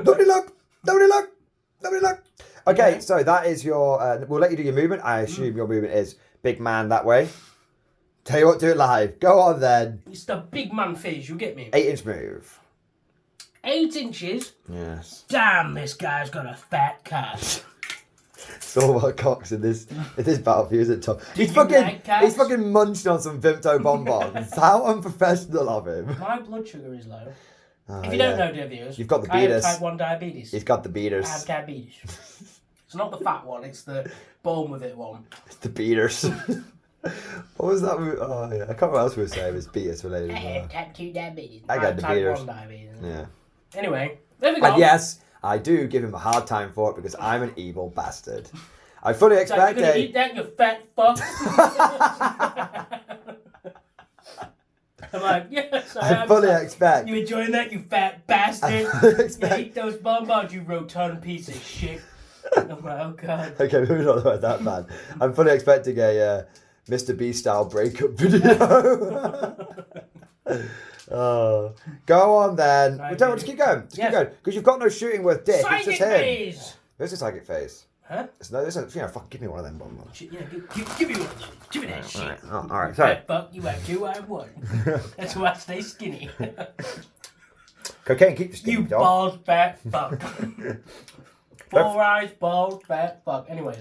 Nobody look. Okay, so that is your... we'll let you do your movement. I assume your movement is big man that way. Tell you what, do it live. Go on then. It's the big man phase, you get me? 8-inch move. 8 inches? Yes. Damn, this guy's got a fat cock. It's all about cocks in this battlefield, isn't it, Tom? He's fucking munched on some Vimto bonbons. How unprofessional of him. My blood sugar is low. Oh, if you don't know, dear viewers, you've got the I have beaters. type 1 diabetes. He's got the beaters. I have diabetes. It's not the fat one, it's the bone with it one. It's the beaters. What was that? Oh, yeah. I can't remember what else we were saying. It was beaters related as well. I have type 2 diabetes. I got the type beaters. 1 diabetes. Yeah. Anyway, there we go. And yes, I do give him a hard time for it because I'm an evil bastard. I fully expect you're gonna eat that, you fat fuck. I'm like, yes, I fully expect. You enjoying that, you fat bastard? You eat those bonbons, you rotund piece of shit. I'm like, oh god. Okay, moving on about that, man. I'm fully expecting a Mr. B style breakup video. Oh, go on then. Just keep going. Just keep going. Because you've got no shooting worth dick. Psychic it's just him. phase. There's a psychic phase. Huh? Fucking give me one of them bonbons. Yeah, give me one of those. Give me that shit. All right, sorry. Fuck, you have 2, I have 1. That's why I stay skinny. Cocaine, keep the skinny, You dog. bald fat fuck. 4 eyes, bald fat fuck. Anyway.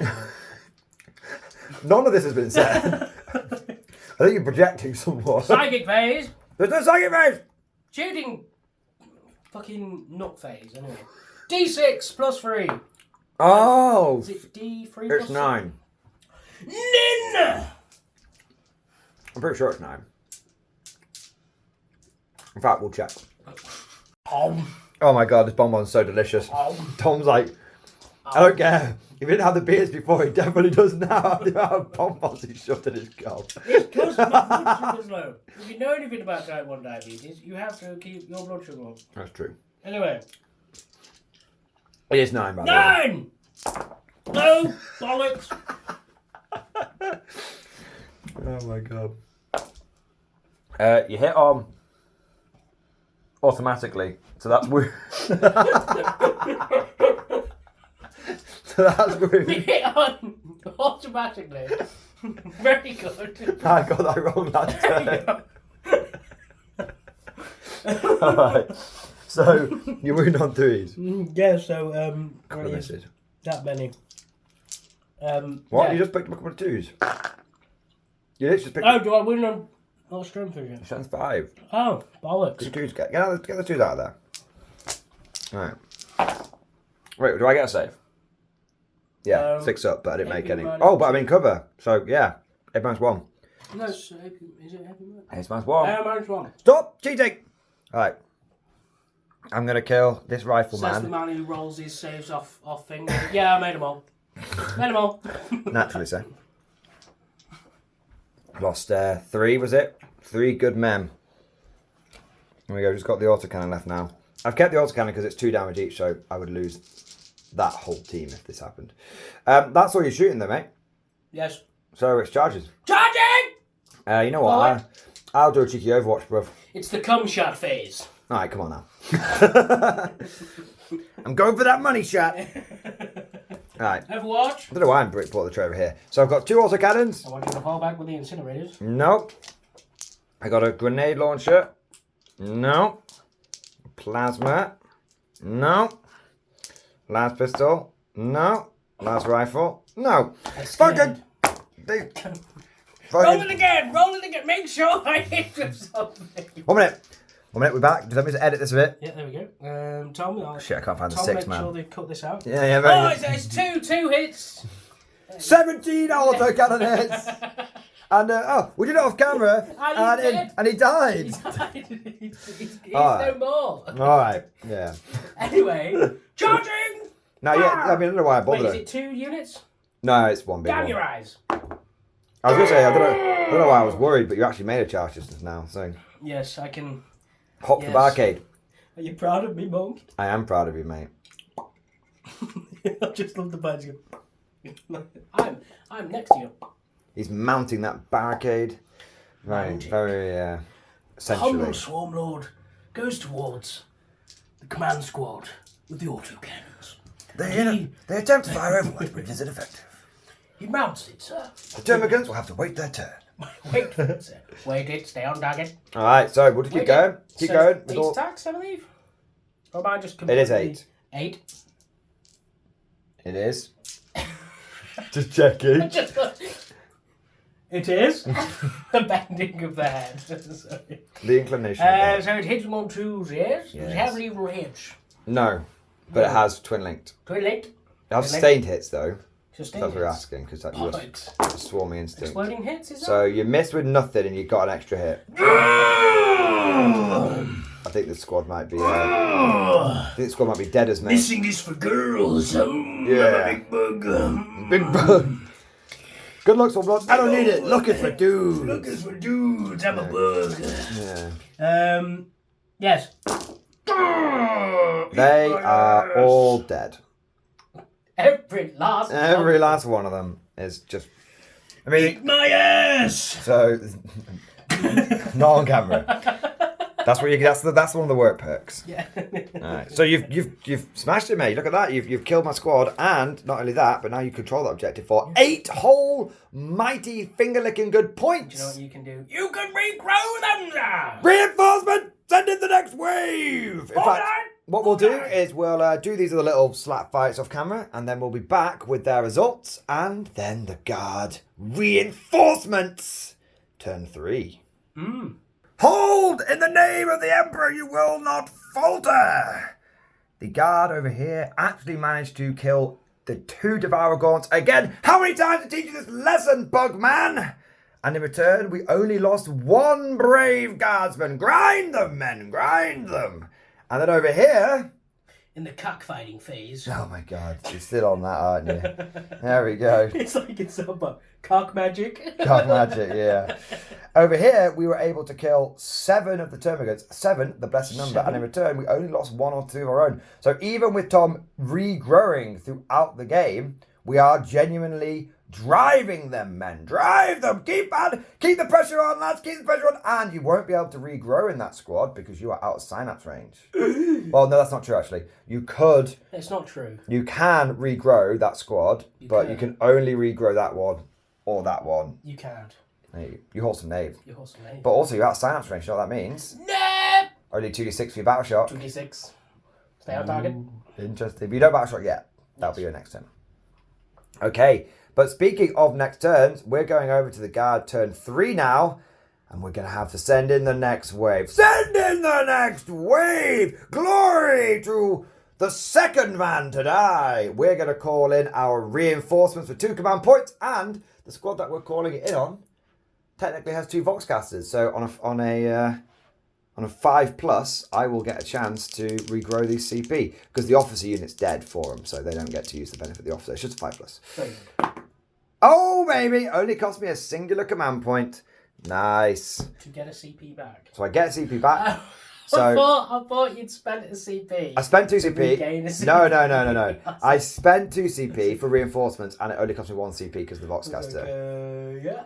None of this has been said. I think you're projecting somewhat. Psychic phase. There's no psychic phase. Shooting. Fucking nut phase. Anyway. D6 plus 3. Oh. Is it D3 It's plus 9. Nin! pretty sure it's 9. In fact, we'll check. Oh my god, this bonbon's so delicious. Tom's like, I don't care. If he didn't have the beers before, he definitely does now. The amount of bonbons he shoved in his gob. It's because my blood sugar's low. If you know anything about type 1 diabetes, you have to keep your blood sugar up. That's true. Anyway. It is 9, by the way. 9! No bollocks! Oh my god. You hit on automatically, so that's weird. So that's weird. You hit on automatically. Very good. I got that wrong last time. Alright. So you're moving on 3s. Yeah, so Limited. that many. What? Yeah. You just picked up a couple of 2s? You literally just picked Oh, do I win on what strength is it? Strength 5. Oh, bollocks. Get the 2s, get the 2s out of there. Alright. Wait, do I get a save? Yeah, 6 up, but I didn't make any. Oh, but I'm in cover. So, yeah. Head minus 1. No, is it heavy? Head minus 1. Minus 1. Stop cheating! Alright. I'm going to kill this Says rifleman. the man who rolls his saves off finger. Yeah, I made them all. Made them all. Naturally so. Lost 3, was it? 3 good men. There we go, just got the autocannon left now. I've kept the autocannon because it's 2 damage each, so I would lose that whole team if this happened. That's all you're shooting though, mate. Yes. So it's charges. Charging! You know what? I'll do a cheeky Overwatch, bruv. It's the cum shot phase. Alright, come on now. I'm going for that money shot. Alright. Overwatch? I don't know why I'm brought the tray over here. So I've got 2 autocannons. I want you to fall back with the incinerators. Nope. I got a grenade launcher. No. Plasma. No. Last pistol. No. Last rifle. No. Fucking. Roll it again. Roll it again. Make sure I hit with something. 1 minute. 1 minute, we're back. Just let me just edit this a bit. Yeah, there we go. Tom, Shit, I can't find the Tom, 6, make man. sure they cut this out. Yeah, Oh, very it's two hits. 17 autocannon hits. And we did it off camera, and he died. He's no more. All right, yeah. Anyway, charging. No, yeah. I mean, I don't know why I bothered. Wait, is it 2 units? No, it's 1 big Damn one. your eyes. I was gonna say I don't know why I was worried, but you actually made a charge just now. So Yes, I can. hop the barcade. Are you proud of me, Monk? I am proud of you, mate. I just love the badge. I'm next to you. He's mounting that barricade. Very essentially. Humble Swarm Lord goes towards the command squad with the autocannons. They attempt to fire Overwatch, but is it effective? He mounts it, sir. The termagants will have to wait their turn. Wait for it, sir. Wait it, stay on target. Alright, so we'll just keep going. Keep going. 8 stacks, I believe. Or am I just It completely... is 8. 8? It is. Just checking. It is. The bending of the head. Sorry. The inclination. Of So it hits 1 2s, yes? Does it have evil hits? No, but it has twin linked. Twin linked? It has sustained hits though. Sustained That's what we're hits. asking because that was Bollocks. swarming instinct. Exploding hits, is that? So you missed with nothing and you got an extra hit. I think the squad might be. I think the squad might be dead as men. Missing is for girls. Yeah. I'm a big bug. Big bug. Good luck, Swarmlord. I don't need it. Looking for dudes. Looking for dudes. I'm a bug. Yeah. Yes. They are all dead. Every last one of them is just. I mean, my ass. so not on camera. That's what you. That's one of the work perks. Yeah. All right. So you've smashed it, mate. Look at that. You've killed my squad, and not only that, but now you control that objective for 8 whole mighty finger licking good points. Do you know what you can do? You can regrow them now. Reinforcement. Send in the next wave. In fact, what we'll do is we'll do these other little slap fights off camera, and then we'll be back with their results, and then the guard reinforcements. Turn 3. Hold! In the name of the Emperor, you will not falter! The guard over here actually managed to kill the 2 Devour Gaunts again. How many times to teach you this lesson, Bugman? And in return, we only lost 1 brave guardsman. Grind them, men, grind them. And then over here... in the cockfighting phase. Oh my God, you're still on that, aren't you? There we go. It's like it's about cock magic. Cock magic, yeah. Over here, we were able to kill 7 of the termagants. 7, the blessed number. 7. And in return, we only lost 1 or 2 of our own. So even with Tom regrowing throughout the game, we are genuinely driving them, men. Drive them. Keep the pressure on, lads. Keep the pressure on. And you won't be able to regrow in that squad because you are out of synapse range. Well, no, that's not true, actually. You could. It's not true. You can regrow that squad, but you can only regrow that one or that one. You can't. You wholesome knave. You wholesome knave. But also, you're out of synapse range. You know what that means? No! Only 2d6 for your battle shot. 2d6. Stay on target. Interesting. But you don't battle shot yet. That'll be your next turn. Okay. But speaking of next turns, we're going over to the guard turn 3 now. And we're going to have to send in the next wave. Send in the next wave! Glory to the second man to die. We're going to call in our reinforcements for 2 command points. And the squad that we're calling it in on technically has 2 Voxcasters. So on a 5+, I will get a chance to regrow these CP. Because the officer unit's dead for them. So they don't get to use the benefit of the officer. It's just a 5+. Oh, baby! Only cost me a singular command point. Nice. To get a CP back. So I get a CP back. So I thought you'd spent a CP. I spent 2 CP. No. I spent 2 CP for reinforcements, and it only cost me 1 CP because of the Voxcaster. Yeah.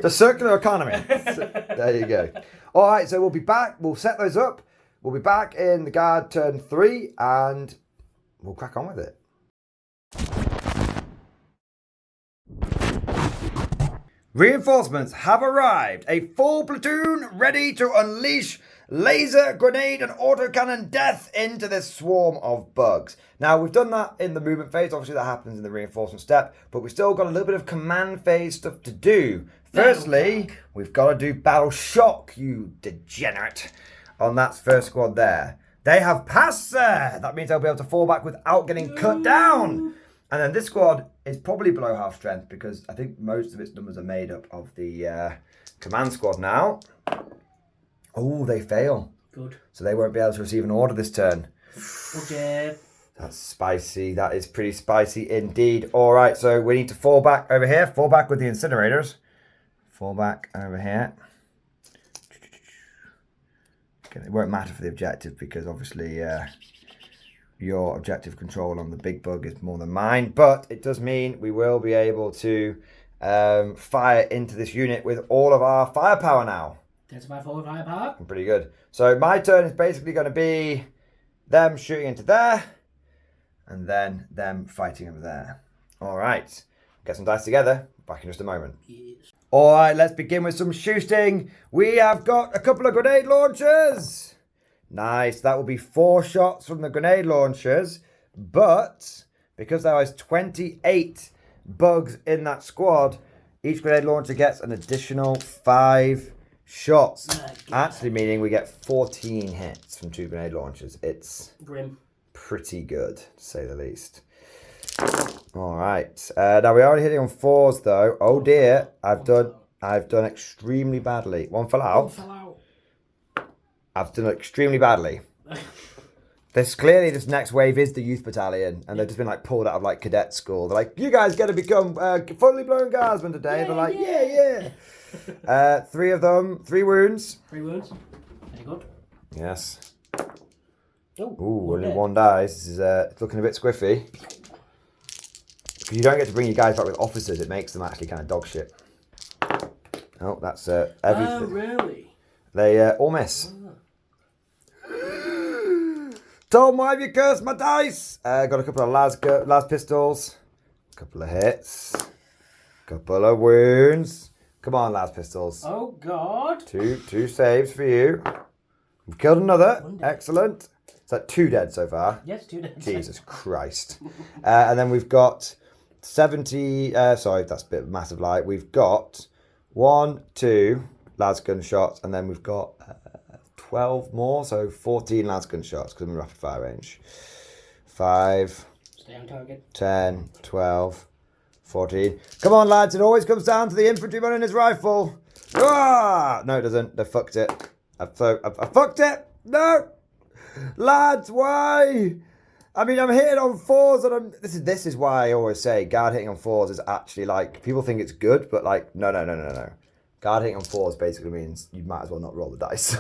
The circular economy. There you go. All right, so we'll be back. We'll set those up. We'll be back in the guard turn 3, and we'll crack on with it. Reinforcements have arrived. A full platoon ready to unleash laser, grenade and autocannon death into this swarm of bugs. Now, we've done that in the movement phase. Obviously, that happens in the reinforcement step. But we've still got a little bit of command phase stuff to do. Firstly, we've got to do battle shock, you degenerate, on that first squad there. They have passed there. That means they'll be able to fall back without getting cut down. And then this squad is probably below half strength because I think most of its numbers are made up of the command squad now. Oh, they fail. Good. So they won't be able to receive an order this turn. Okay. That's spicy. That is pretty spicy indeed. All right, so we need to fall back over here. Fall back with the incinerators. Fall back over here. Okay, it won't matter for the objective because obviously... your objective control on the big bug is more than mine, but it does mean we will be able to fire into this unit with all of our firepower now. That's my full firepower. Pretty good. So my turn is basically going to be them shooting into there, and then them fighting over there. All right. Get some dice together. Back in just a moment. Yes. All right, let's begin with some shooting. We have got a couple of grenade launchers. Nice, that will be 4 shots from the grenade launchers, but because there was 28 bugs in that squad, each grenade launcher gets an additional 5 shots. Actually meaning we get 14 hits from 2 grenade launchers. It's grim. Pretty good, to say the least. All right, now we are only hitting on 4s though. Oh dear, I've done extremely badly. One fell out. I've done extremely badly. Clearly this next wave is the youth battalion, and they've just been like pulled out of like cadet school. They're like, you guys got to become fully blown guardsmen today. They're like, yeah. 3 of them, 3 wounds. 3 wounds. Very good. Yes. Ooh, only 1 dies. This is it's looking a bit squiffy. Because you don't get to bring your guys back with officers, it makes them actually kind of dog shit. Oh, that's everything. Oh, really? They all miss. Tom, why have you cursed my dice? Got a couple of las pistols. A couple of hits. Couple of wounds. Come on, las pistols. Oh, God. 2 saves for you. We've killed another. Excellent. Is that 2 dead so far? Yes, 2 dead. Jesus Christ. And then we've got 70... sorry, that's a bit of a massive lie. We've got 1, 2 lasgun shots, and then we've got... 12 more, so 14 lasgun shots because I'm in rapid fire range. 5, stay on target. 10, 12, 14. Come on, lads. It always comes down to the infantryman and his rifle. Ah! No, it doesn't. They fucked it. I fucked it. No. Lads, why? I mean, I'm hitting on 4s, and this is why I always say guard hitting on 4s is actually like, people think it's good, but like, no. Guard hitting on 4s basically means you might as well not roll the dice.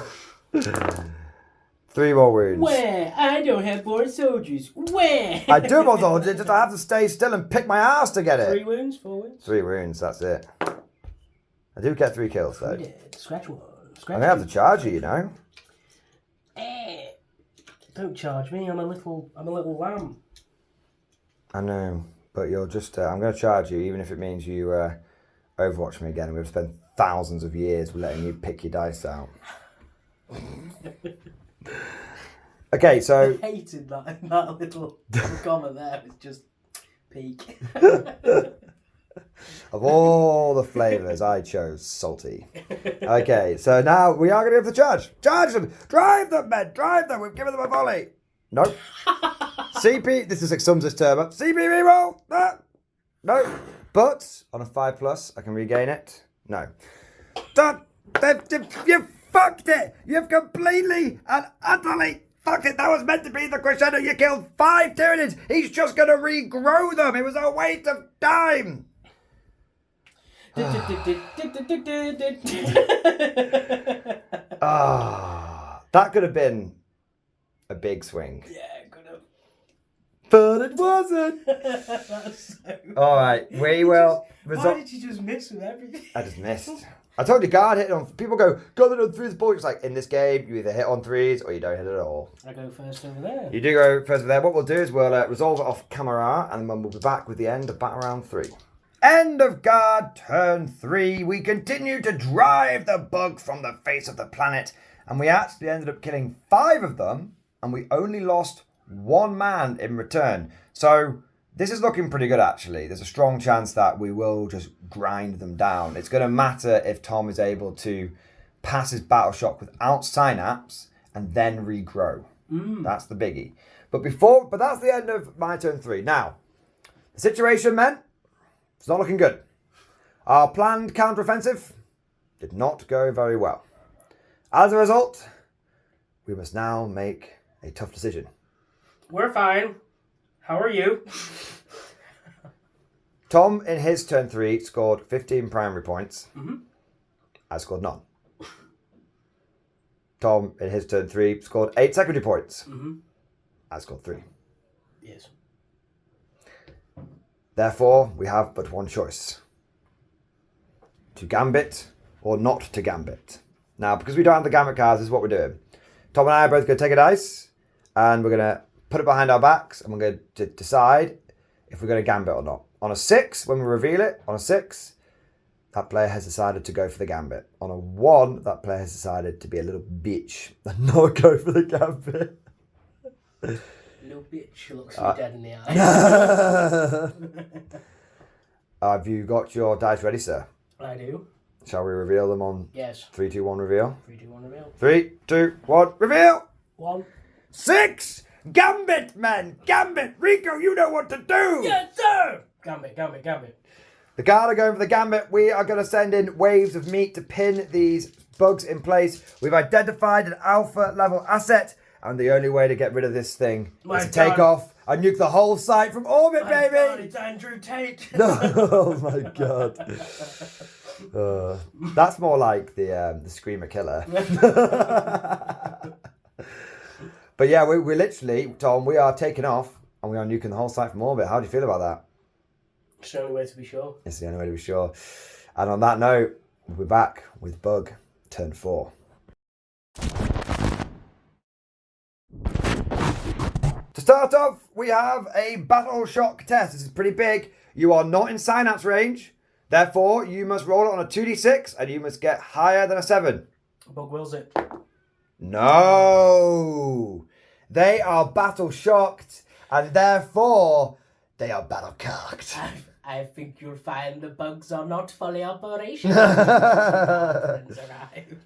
3 more wounds. Where? I don't have more soldiers. Where? I do have more soldiers, just I have to stay still and pick my ass to get it. 3 wounds, 4 wounds? 3 wounds, that's it. I do get 3 kills though. You did. Scratch 1. Scratch I'm gonna have to charge you, you know. Don't charge me. I'm a little lamb. I know, but you're just. I'm gonna charge you, even if it means you Overwatch me again. We've spent thousands of years letting you pick your dice out. Okay, so I hated that little comment there. It's just peak. of all the flavours, I chose salty. Okay, so now we are going to have to charge. Charge them! Drive them, men! Drive them! We've given them a volley! Nope. CP, this is like sums this term up. CP reroll! No. But on a 5+, I can regain it. No. You fucked it! You've completely and utterly fucked it! That was meant to be the crescendo. You killed 5 Tyranids! He's just going to regrow them! It was a waste of time! That could have been a big swing. Yeah, it could have. But it wasn't. That's so... All right, we will. Why did you just miss with everything? I just missed. I told you, guard hit on. People go, guard hit on 3s bullets. It's like in this game, you either hit on 3s or you don't hit at all. I go first over there. You do go first over there. What we'll do is we'll resolve it off camera, and then we'll be back with the end of battle round 3. End of guard, turn 3. We continue to drive the bug from the face of the planet, and we actually ended up killing 5 of them, and we only lost 1 man in return. So this is looking pretty good, actually. There's a strong chance that we will just grind them down. It's going to matter if Tom is able to pass his battle shock without synapse and then regrow. That's the biggie. But that's the end of my turn 3. Now, the situation, men, it's not looking good. Our planned counteroffensive did not go very well. As a result, we must now make a tough decision. We're fine. How are you? Tom, in his turn 3, scored 15 primary points. Mm-hmm. I scored none. Tom, in his turn 3, scored 8 secondary points. Mm-hmm. I scored 3. Yes. Therefore, we have but one choice. To gambit or not to gambit. Now, because we don't have the gambit cards, this is what we're doing. Tom and I are both going to take a dice, and we're going to put it behind our backs, and we're going to decide if we're going to gambit or not. On a 6, when we reveal it, on a 6, that player has decided to go for the gambit. On a 1, that player has decided to be a little bitch and not go for the gambit. Little bitch looks me dead in the eye. Have you got your dice ready, sir? I do. Shall we reveal them on Yes. 3, 2, 1, reveal? 3, 2, 1, reveal. 3, 2, 1, reveal! 1. 6! Gambit, men! Gambit! Rico, you know what to do! Yes, sir! Gambit. The guard are going for the gambit. We are going to send in waves of meat to pin these bugs in place. We've identified an alpha level asset, and the only way to get rid of this thing is to take off and nuke the whole site from orbit, baby! God, it's Andrew Tate! Oh my god. That's more like the Screamer Killer. But yeah, we literally, Tom, we are taking off and we are nuking the whole site from orbit. How do you feel about that? It's the only way to be sure. It's the only way to be sure. And on that note, we'll be back with Bug turn 4. To start off, we have a battle shock test. This is pretty big. You are not in synapse range. Therefore, you must roll it on a 2d6 and you must get higher than a 7. Bug wills it. No! They are battle shocked and therefore they are battle cocked. I think you'll find the bugs are not fully operational.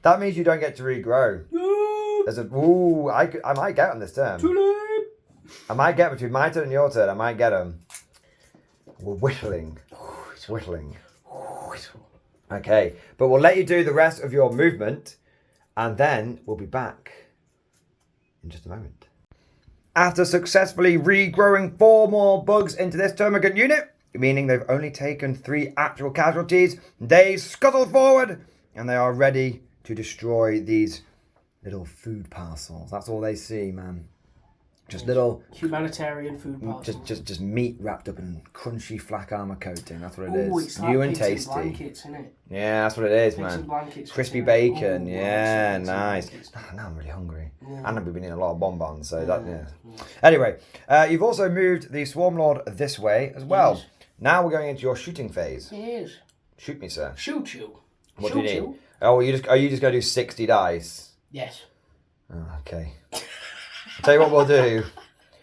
That means you don't get to regrow. No. There's I might get on this turn. Too late. I might get between my turn and your turn. I might get them. We're whistling. Whittling. Okay, but we'll let you do the rest of your movement, and then we'll be back in just a moment. After successfully regrowing 4 more bugs into this termagant unit, meaning they've only taken 3 actual casualties, they scuttle forward, and they are ready to destroy these little food parcels. That's all they see, man. Just little humanitarian food parcels. Just meat wrapped up in crunchy flak armor coating. That's what it is. It's like New and tasty. Blankets, isn't it? Yeah, that's what it is, Pigs man. and blankets. Crispy bacon. Ooh, yeah, nice. Now I'm really hungry. Yeah. And I've been eating a lot of bonbons, so yeah. Anyway, you've also moved the Swarm Lord this way as well. Yes. Now we're going into your shooting phase. Yes. Shoot me, sir. Shoot you. What do you need? Oh, are you just going to do 60 dice? Yes. Oh, okay. I'll tell you what we'll do.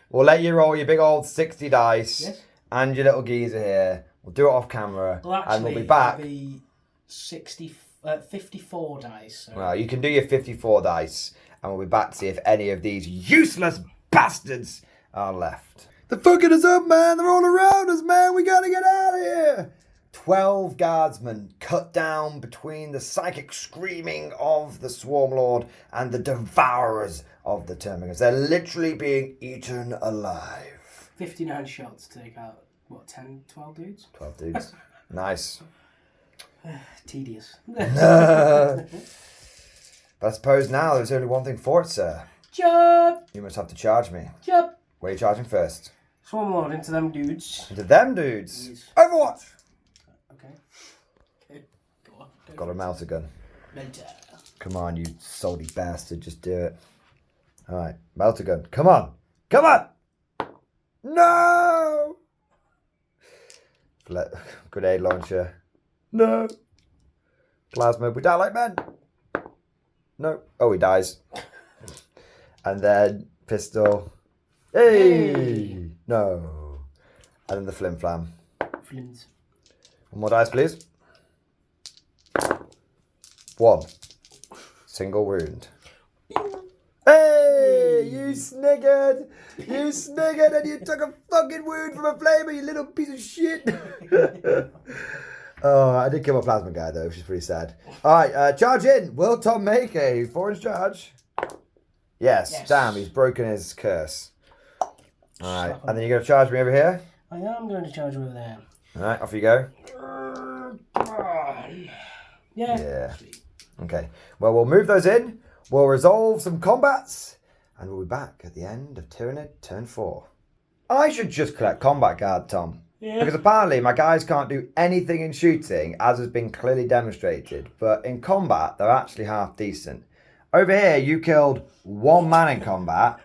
We'll let you roll your big old 60 dice. Yes. And your little geezer here. We'll do it off camera. Well, actually, and we'll be back. It'll be 54 dice. So. Well, you can do your 54 dice. And we'll be back to see if any of these useless bastards are left. They're fucking us up, man. They're all around us, man. We gotta get out of here. 12 guardsmen cut down between the psychic screaming of the Swarm Lord and the devourers of the Termagants. They're literally being eaten alive. 59 shots to take out, 10, 12 dudes? 12 dudes. Nice. Tedious. But I suppose now there's only one thing for it, sir. Jump! You must have to charge me. Jump! Where are you charging first? Swarm Lord into them dudes. Into them dudes. Yes. Overwatch! Okay. Go on. Got a melter gun. Melter. Come on, you salty bastard. Just do it. Alright, melter gun. Come on. Come on! No! Grenade launcher. No. Plasma. We die like men. No. Oh, he dies. And then pistol. Hey! No. And then the flim flam. Flims. One more dice, please. 1. Single wound. Hey! You sniggered! You sniggered and you took a fucking wound from a flamer, you little piece of shit! Oh, I did kill my plasma guy though, which is pretty sad. Alright, charge in! Will Tom make a 4-inch charge? Yes, damn, he's broken his curse. Alright, and then you're going to charge me over here? I am going to charge over there. Alright, off you go. Yeah. Okay, well, we'll move those in. We'll resolve some combats. And we'll be back at the end of Tyranid turn 4. I should just collect combat guard, Tom. Yeah. Because apparently my guys can't do anything in shooting, as has been clearly demonstrated. But in combat, they're actually half decent. Over here, you killed 1 man in combat.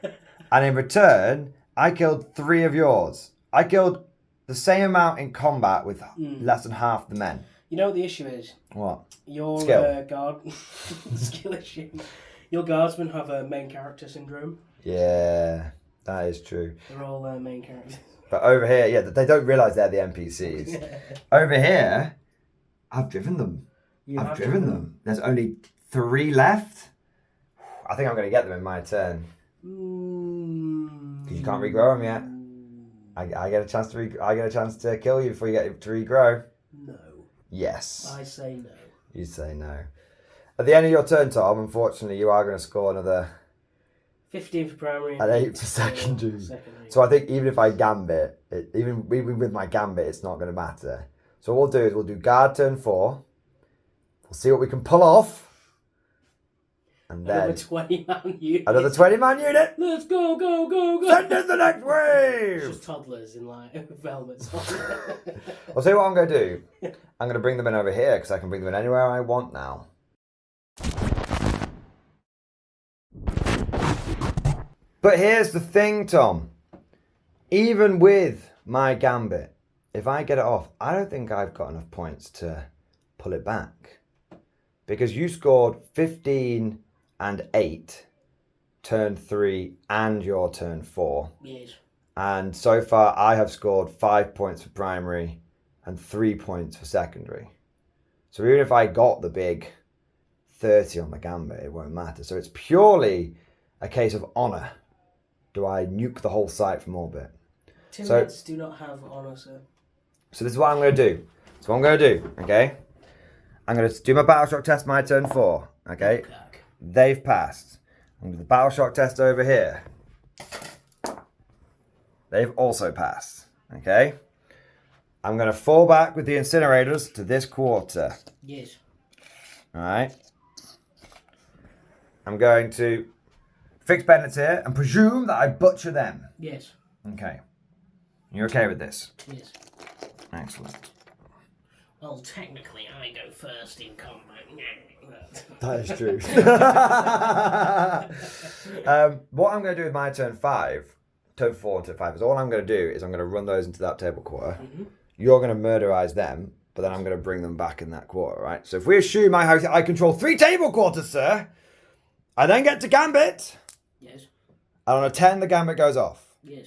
And in return, I killed 3 of yours. I killed the same amount in combat with less than half the men. You know what the issue is? What? Your guard... skill issue. Your guardsmen have a main character syndrome. Yeah, that is true. They're all main characters. But over here, yeah, they don't realise they're the NPCs. Over here, I've driven them. I've driven them. There's only 3 left. I think I'm going to get them in my turn. Because you can't regrow them yet. I get a chance to kill you before you get to regrow. No. Yes. I say no. You say no. At the end of your turn, Tom, unfortunately, you are going to score another 15 for primary and 8 for secondary. So I think even if I gambit, even with my gambit, it's not going to matter. So what we'll do is we'll do guard turn 4. We'll see what we can pull off. And then another 20-man unit. Another 20-man unit. Let's go, go, go, go. Send in the next wave. It's just toddlers in like helmets. I'll tell you what I'm going to do. I'm going to bring them in over here because I can bring them in anywhere I want now. But here's the thing, Tom. Even with my gambit, if I get it off, I don't think I've got enough points to pull it back. Because you scored 15 and 8 turn 3 and your turn 4. Yes. And so far I have scored 5 points for primary and 3 points for secondary. So even if I got the big 30 on the gambit, it won't matter. So it's purely a case of honour. Do I nuke the whole site from orbit? Tyranids do not have honour, sir. So this is what I'm going to do. So what I'm going to do, okay? I'm going to do my battle shock test, my turn 4, okay? They've passed. I'm going to do the battle shock test over here. They've also passed, okay? I'm going to fall back with the incinerators to this quarter. Yes. All right. I'm going to fix Bennett's here and presume that I butcher them. Yes. Okay. You're okay with this? Yes. Excellent. Well, technically, I go first in combat. That is true. What I'm going to do with my turn 5, turn 4 and turn 5, is all I'm going to do is I'm going to run those into that table quarter. Mm-hmm. You're going to murderize them, but then I'm going to bring them back in that quarter, right? So if we assume I control 3 table quarters, sir, I then get to Gambit. Yes. And on a 10, the Gambit goes off. Yes.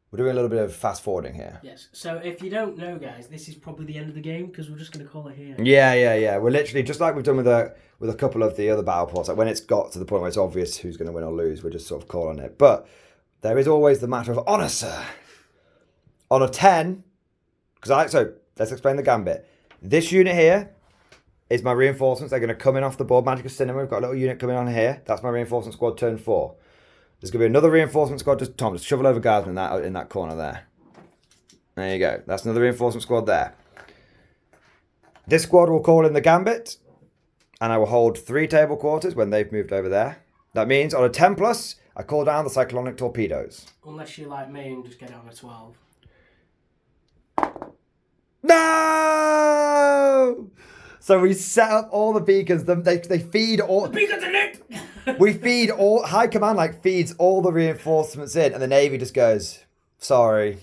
We're doing a little bit of fast forwarding here. Yes. So if you don't know, guys, this is probably the end of the game because we're just going to call it here. Yeah. We're literally, just like we've done with a couple of the other battle ports, like when it's got to the point where it's obvious who's going to win or lose, we're just sort of calling it. But there is always the matter of honour, sir. On a 10, so let's explain the Gambit. This unit here is my reinforcements. They're going to come in off the board. Magic of Cinema, we've got a little unit coming on here. That's my reinforcement squad turn 4. There's going to be another reinforcement squad. Just shovel over guardsmen in that corner there. There you go. That's another reinforcement squad there. This squad will call in the Gambit. And I will hold 3 table quarters when they've moved over there. That means on a 10 plus, I call down the cyclonic torpedoes. Unless you're like me and just get it on a 12. No! So we set up all the beacons. They feed all... The beacons are lit! We feed all... High Command feeds all the reinforcements in, and the Navy just goes, sorry,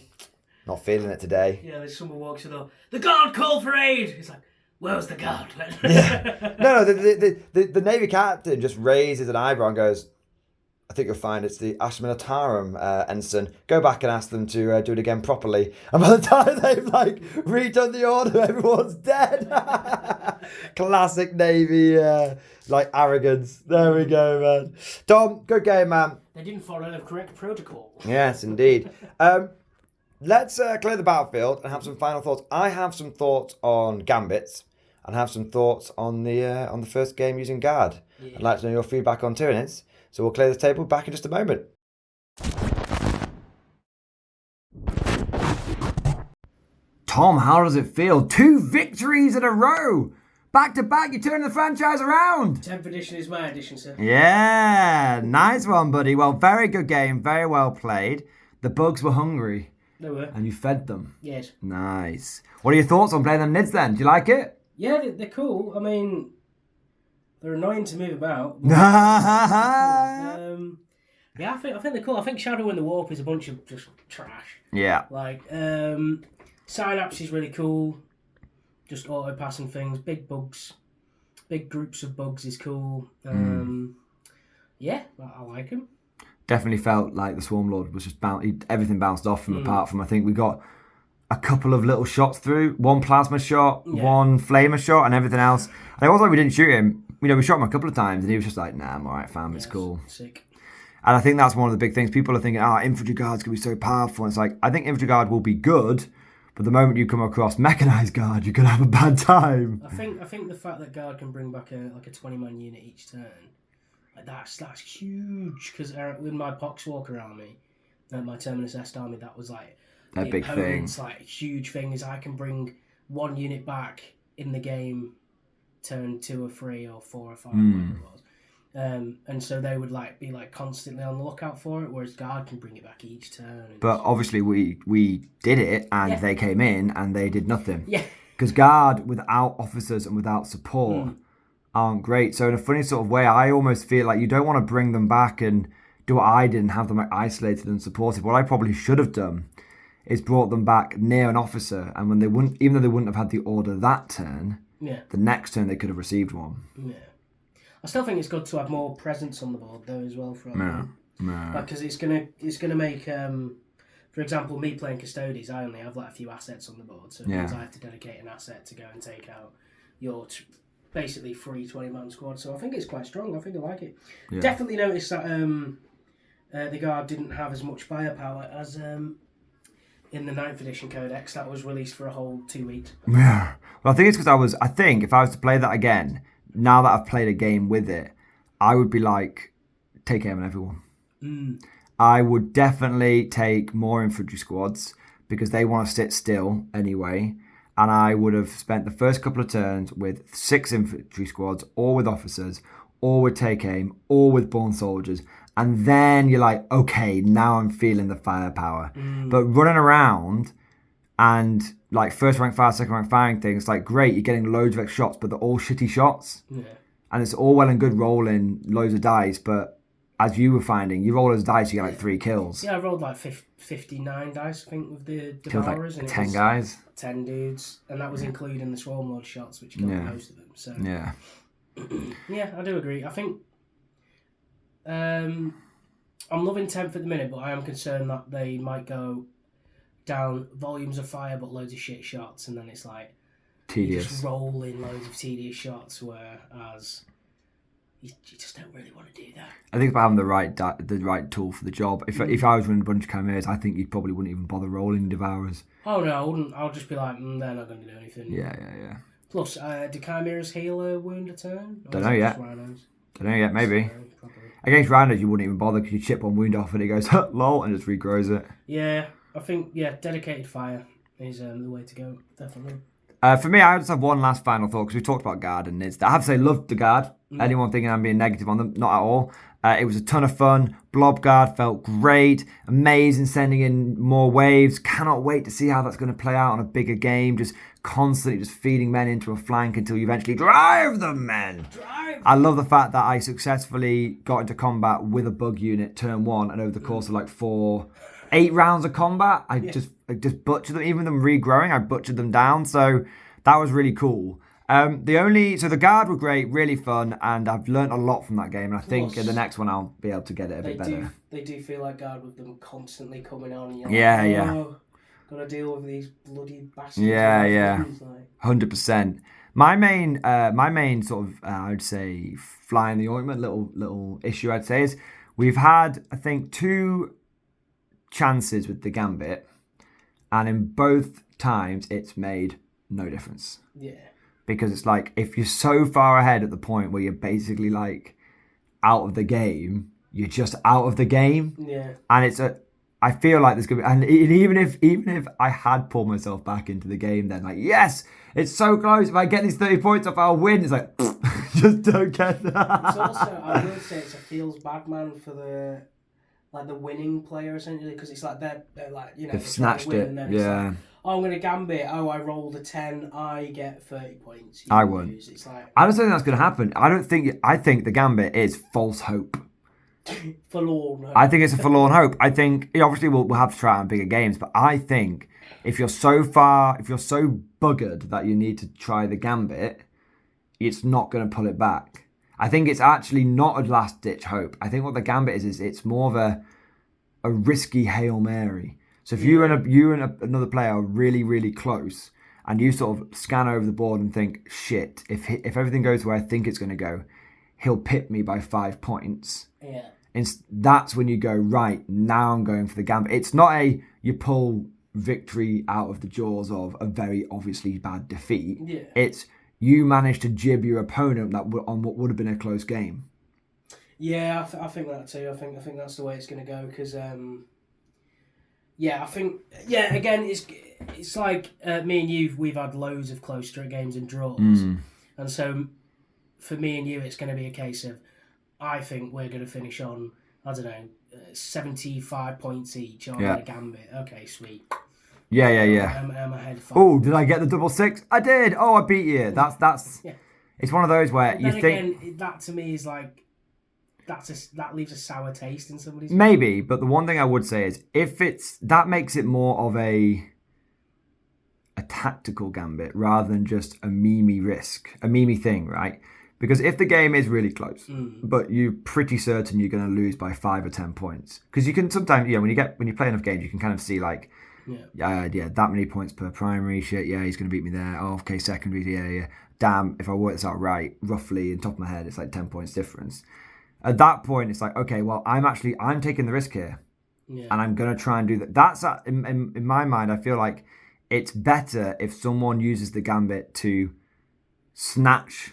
not feeling it today. Yeah, there's someone walks in the guard called for aid! He's like, where's the guard? Yeah. No, the Navy captain just raises an eyebrow and goes, I think you'll find it's the Astra Militarum ensign. Go back and ask them to do it again properly. And by the time they've redone the order, everyone's dead. Classic Navy arrogance. There we go, man. Dom, good game, man. They didn't follow the correct protocol. Yes, indeed. Let's clear the battlefield and have some final thoughts. I have some thoughts on Gambits and have some thoughts on the first game using Guard. Yeah. I'd like to know your feedback on Tyranids. So we'll clear the table back in just a moment. Tom, how does it feel? 2 victories in a row! Back to back, you're turning the franchise around! 10th edition is my edition, sir. Yeah, nice one, buddy. Well, very good game, very well played. The bugs were hungry. They were. And you fed them. Yes. Nice. What are your thoughts on playing them Nids then? Do you like it? Yeah, they're cool. I mean... They're annoying to move about. Yeah, I think they're cool. I think Shadow in the Warp is a bunch of just trash. Yeah. Synapse is really cool. Just auto passing things. Big bugs. Big groups of bugs is cool. Yeah, I like them. Definitely felt like the Swarm Lord was just everything bounced off him apart from, I think we got a couple of little shots through. 1 plasma shot, 1 flamer shot, and everything else. And it wasn't like we didn't shoot him. We shot him a couple of times, and he was just like, nah, I'm all right, fam, it's cool. Sick. And I think that's one of the big things. People are thinking, infantry guards can be so powerful. And it's like, I think infantry guard will be good, but the moment you come across mechanized guard, you're going to have a bad time. I think the fact that guard can bring back a 20-man unit each turn, that's huge. Because with my Poxwalker army, my Terminus Est army, that was a big thing. Huge thing is I can bring 1 unit back in the game. Turn 2 or 3 or 4 or 5, whatever it was. And so they would be constantly on the lookout for it, whereas guard can bring it back each turn. But obviously we did it, and they came in and they did nothing. Yeah. Because guard without officers and without support aren't great. So in a funny sort of way, I almost feel like you don't want to bring them back and do what I did and have them isolated and supported. What I probably should have done is brought them back near an officer, and when even though they wouldn't have had the order that turn. Yeah. The next turn they could have received one. Yeah. I still think it's good to have more presence on the board though as well because it's gonna make for example, me playing Custodes, I only have a few assets on the board, so it means I have to dedicate an asset to go and take out your basically free 20-man squad. So I think it's quite strong. I think I like it. Yeah. Definitely noticed that the guard didn't have as much firepower as in the 9th edition Codex that was released for a whole 2 weeks. Yeah. Well, I think it's because I think if I was to play that again, now that I've played a game with it, I would be like, take aim on everyone. I would definitely take more infantry squads because they want to sit still anyway. And I would have spent the first couple of turns with 6 infantry squads, or with officers, or with take aim, or with born soldiers. And then you're like, okay, now I'm feeling the firepower. But running around and like first rank fire, second rank firing things, like great, you're getting loads of extra shots, but they're all shitty shots. Yeah. And it's all well and good rolling loads of dice, but as you were finding, you roll those dice, you get like 3 kills. Yeah, I rolled like 59 dice, I think, with the Devourers. Like 10 guys? 10 dudes, and that was including the Swarmlord shots, which killed most of them. So yeah. Yeah, I do agree. I think I'm loving 10th at the minute, but I am concerned that they might go down volumes of fire but loads of shit shots, and then it's like tedious. You just roll in loads of tedious shots, whereas you just don't really want to do that. I think if I have the right tool for the job, if I was running a bunch of chimeras, I think you probably wouldn't even bother rolling Devourers. Oh no, I wouldn't. I'll just be like, they're not going to do anything. Yeah. Plus, do chimeras heal a wound a turn? Don't know yet. Maybe. Against rhinos, you wouldn't even bother because you chip one wound off and it goes, lol, and just regrows it. Yeah, I think, dedicated fire is the way to go, definitely. For me, I just have one last final thought because we talked about Guard and Nids. I have to say, loved the Guard. Anyone thinking I'm being negative on them? Not at all. It was a ton of fun. Blob Guard felt great. Amazing sending in more waves. Cannot wait to see how that's going to play out on a bigger game. Just constantly just feeding men into a flank until you eventually drive them, men. I love the fact that I successfully got into combat with a bug unit turn 1, and over the course of like 8 rounds of combat, I just butchered them. Even them regrowing, I butchered them down. So that was really cool. The Guard were great, really fun, and I've learnt a lot from that game. And I think in the next one I'll be able to get it a bit better. They do feel like Guard with them constantly coming on. And gotta deal with these bloody bastards. Yeah. 100%. My main sort of I would say fly in the ointment, little issue I'd say is we've had I think 2 chances with the Gambit, and in both times it's made no difference. Yeah. Because it's like, if you're so far ahead at the point where you're basically like out of the game, you're just out of the game. Yeah. And I feel like there's gonna be, and even if I had pulled myself back into the game, then like, yes, it's so close. If I get these 30 points off, I'll win. It's like, just don't get that. It's also, I will say, it's a feels bad man for the winning player essentially, because it's like they're like, they've snatched it. Yeah. Oh, I'm going to Gambit. Oh, I rolled a 10. I get 30 points. I won't. It's like, I don't think that's going to happen. I think the Gambit is false hope. Forlorn hope. I think it's a forlorn hope. I think, obviously, we'll have to try it on bigger games, but I think if you're so buggered that you need to try the Gambit, it's not going to pull it back. I think it's actually not a last-ditch hope. I think what the Gambit is it's more of a risky Hail Mary. So if you and another player are really, really close, and you sort of scan over the board and think, shit, if everything goes where I think it's going to go, he'll pip me by 5 points. Yeah. And that's when you go, right, now I'm going for the Gambit. It's not you pull victory out of the jaws of a very obviously bad defeat. Yeah. It's you manage to jib your opponent on what would have been a close game. Yeah, I think that too. I think that's the way it's going to go because, again, it's like me and you, we've had loads of close straight games and draws, and so for me and you, it's going to be a case of I think we're going to finish on 75 points each on the Gambit. Okay, sweet. Yeah. I'm ahead 5. Oh, did I get the 6? I did. Oh, I beat you. That's. Yeah. It's one of those where you think again, that to me is like that leaves a sour taste in somebody's maybe. But the one thing I would say is that makes it more of a tactical Gambit rather than just a meme thing, right? Because if the game is really close, but you're pretty certain you're going to lose by 5 or 10 points, because you can sometimes, when you play enough games, you can kind of see like. That many points per primary, shit, he's going to beat me there. Oh, okay, secondary, yeah. Damn, if I work this out right, roughly, in top of my head, it's like 10 points difference. At that point, it's like, okay, well, I'm taking the risk here. Yeah. And I'm going to try and do that. That's, in my mind, I feel like it's better if someone uses the gambit to snatch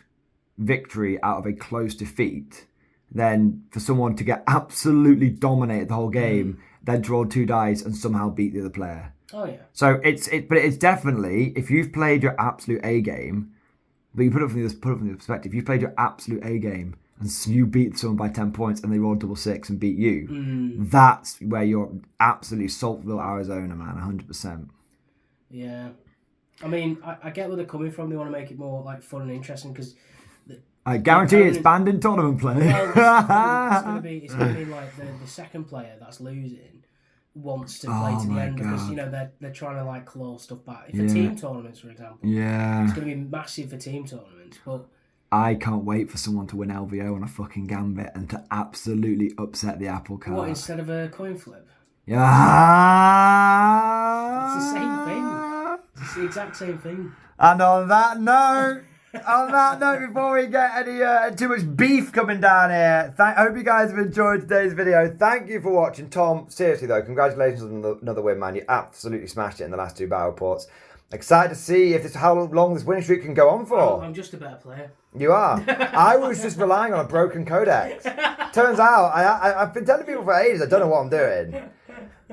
victory out of a close defeat than for someone to get absolutely dominated the whole game, then draw 2 dice and somehow beat the other player. Oh yeah. So but it's definitely, if you've played your absolute A game, but you put it from the perspective, you've played your absolute A game and you beat someone by 10 points and they rolled 6 and beat you, that's where you're absolutely Saltville, Arizona, man, 100%. Yeah. I mean, I get where they're coming from. They want to make it more like fun and interesting because I guarantee it's banned in tournament play. Well, it's gonna be like the second player that's losing wants to play to the end because they're trying to like claw stuff back. For team tournaments, for example, it's gonna be massive for team tournaments. But I can't wait for someone to win LVO on a fucking gambit and to absolutely upset the apple cart. What, instead of a coin flip? Yeah, it's the same thing. It's the exact same thing. And on that note. Before we get any too much beef coming down here, I hope you guys have enjoyed today's video. Thank you for watching. Tom, seriously though, congratulations on another win, man. You absolutely smashed it in the last 2 battle reports. Excited to see how long this winning streak can go on for. I'm just a better player. You are. I was just relying on a broken codex. Turns out, I've been telling people for ages I don't know what I'm doing.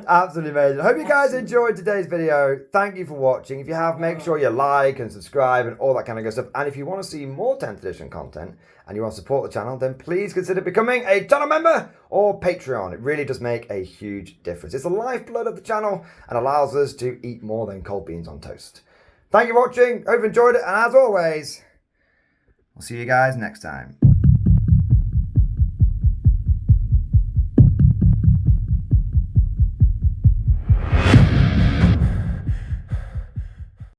Absolutely amazing. I hope you guys enjoyed today's video. Thank you for watching. If you have, make sure you like and subscribe and all that kind of good stuff. And if you want to see more 10th edition content and you want to support the channel, then please consider becoming a channel member or Patreon. It really does make a huge difference. It's the lifeblood of the channel and allows us to eat more than cold beans on toast. Thank you for watching. Hope you enjoyed it. And as always, I'll see you guys next time.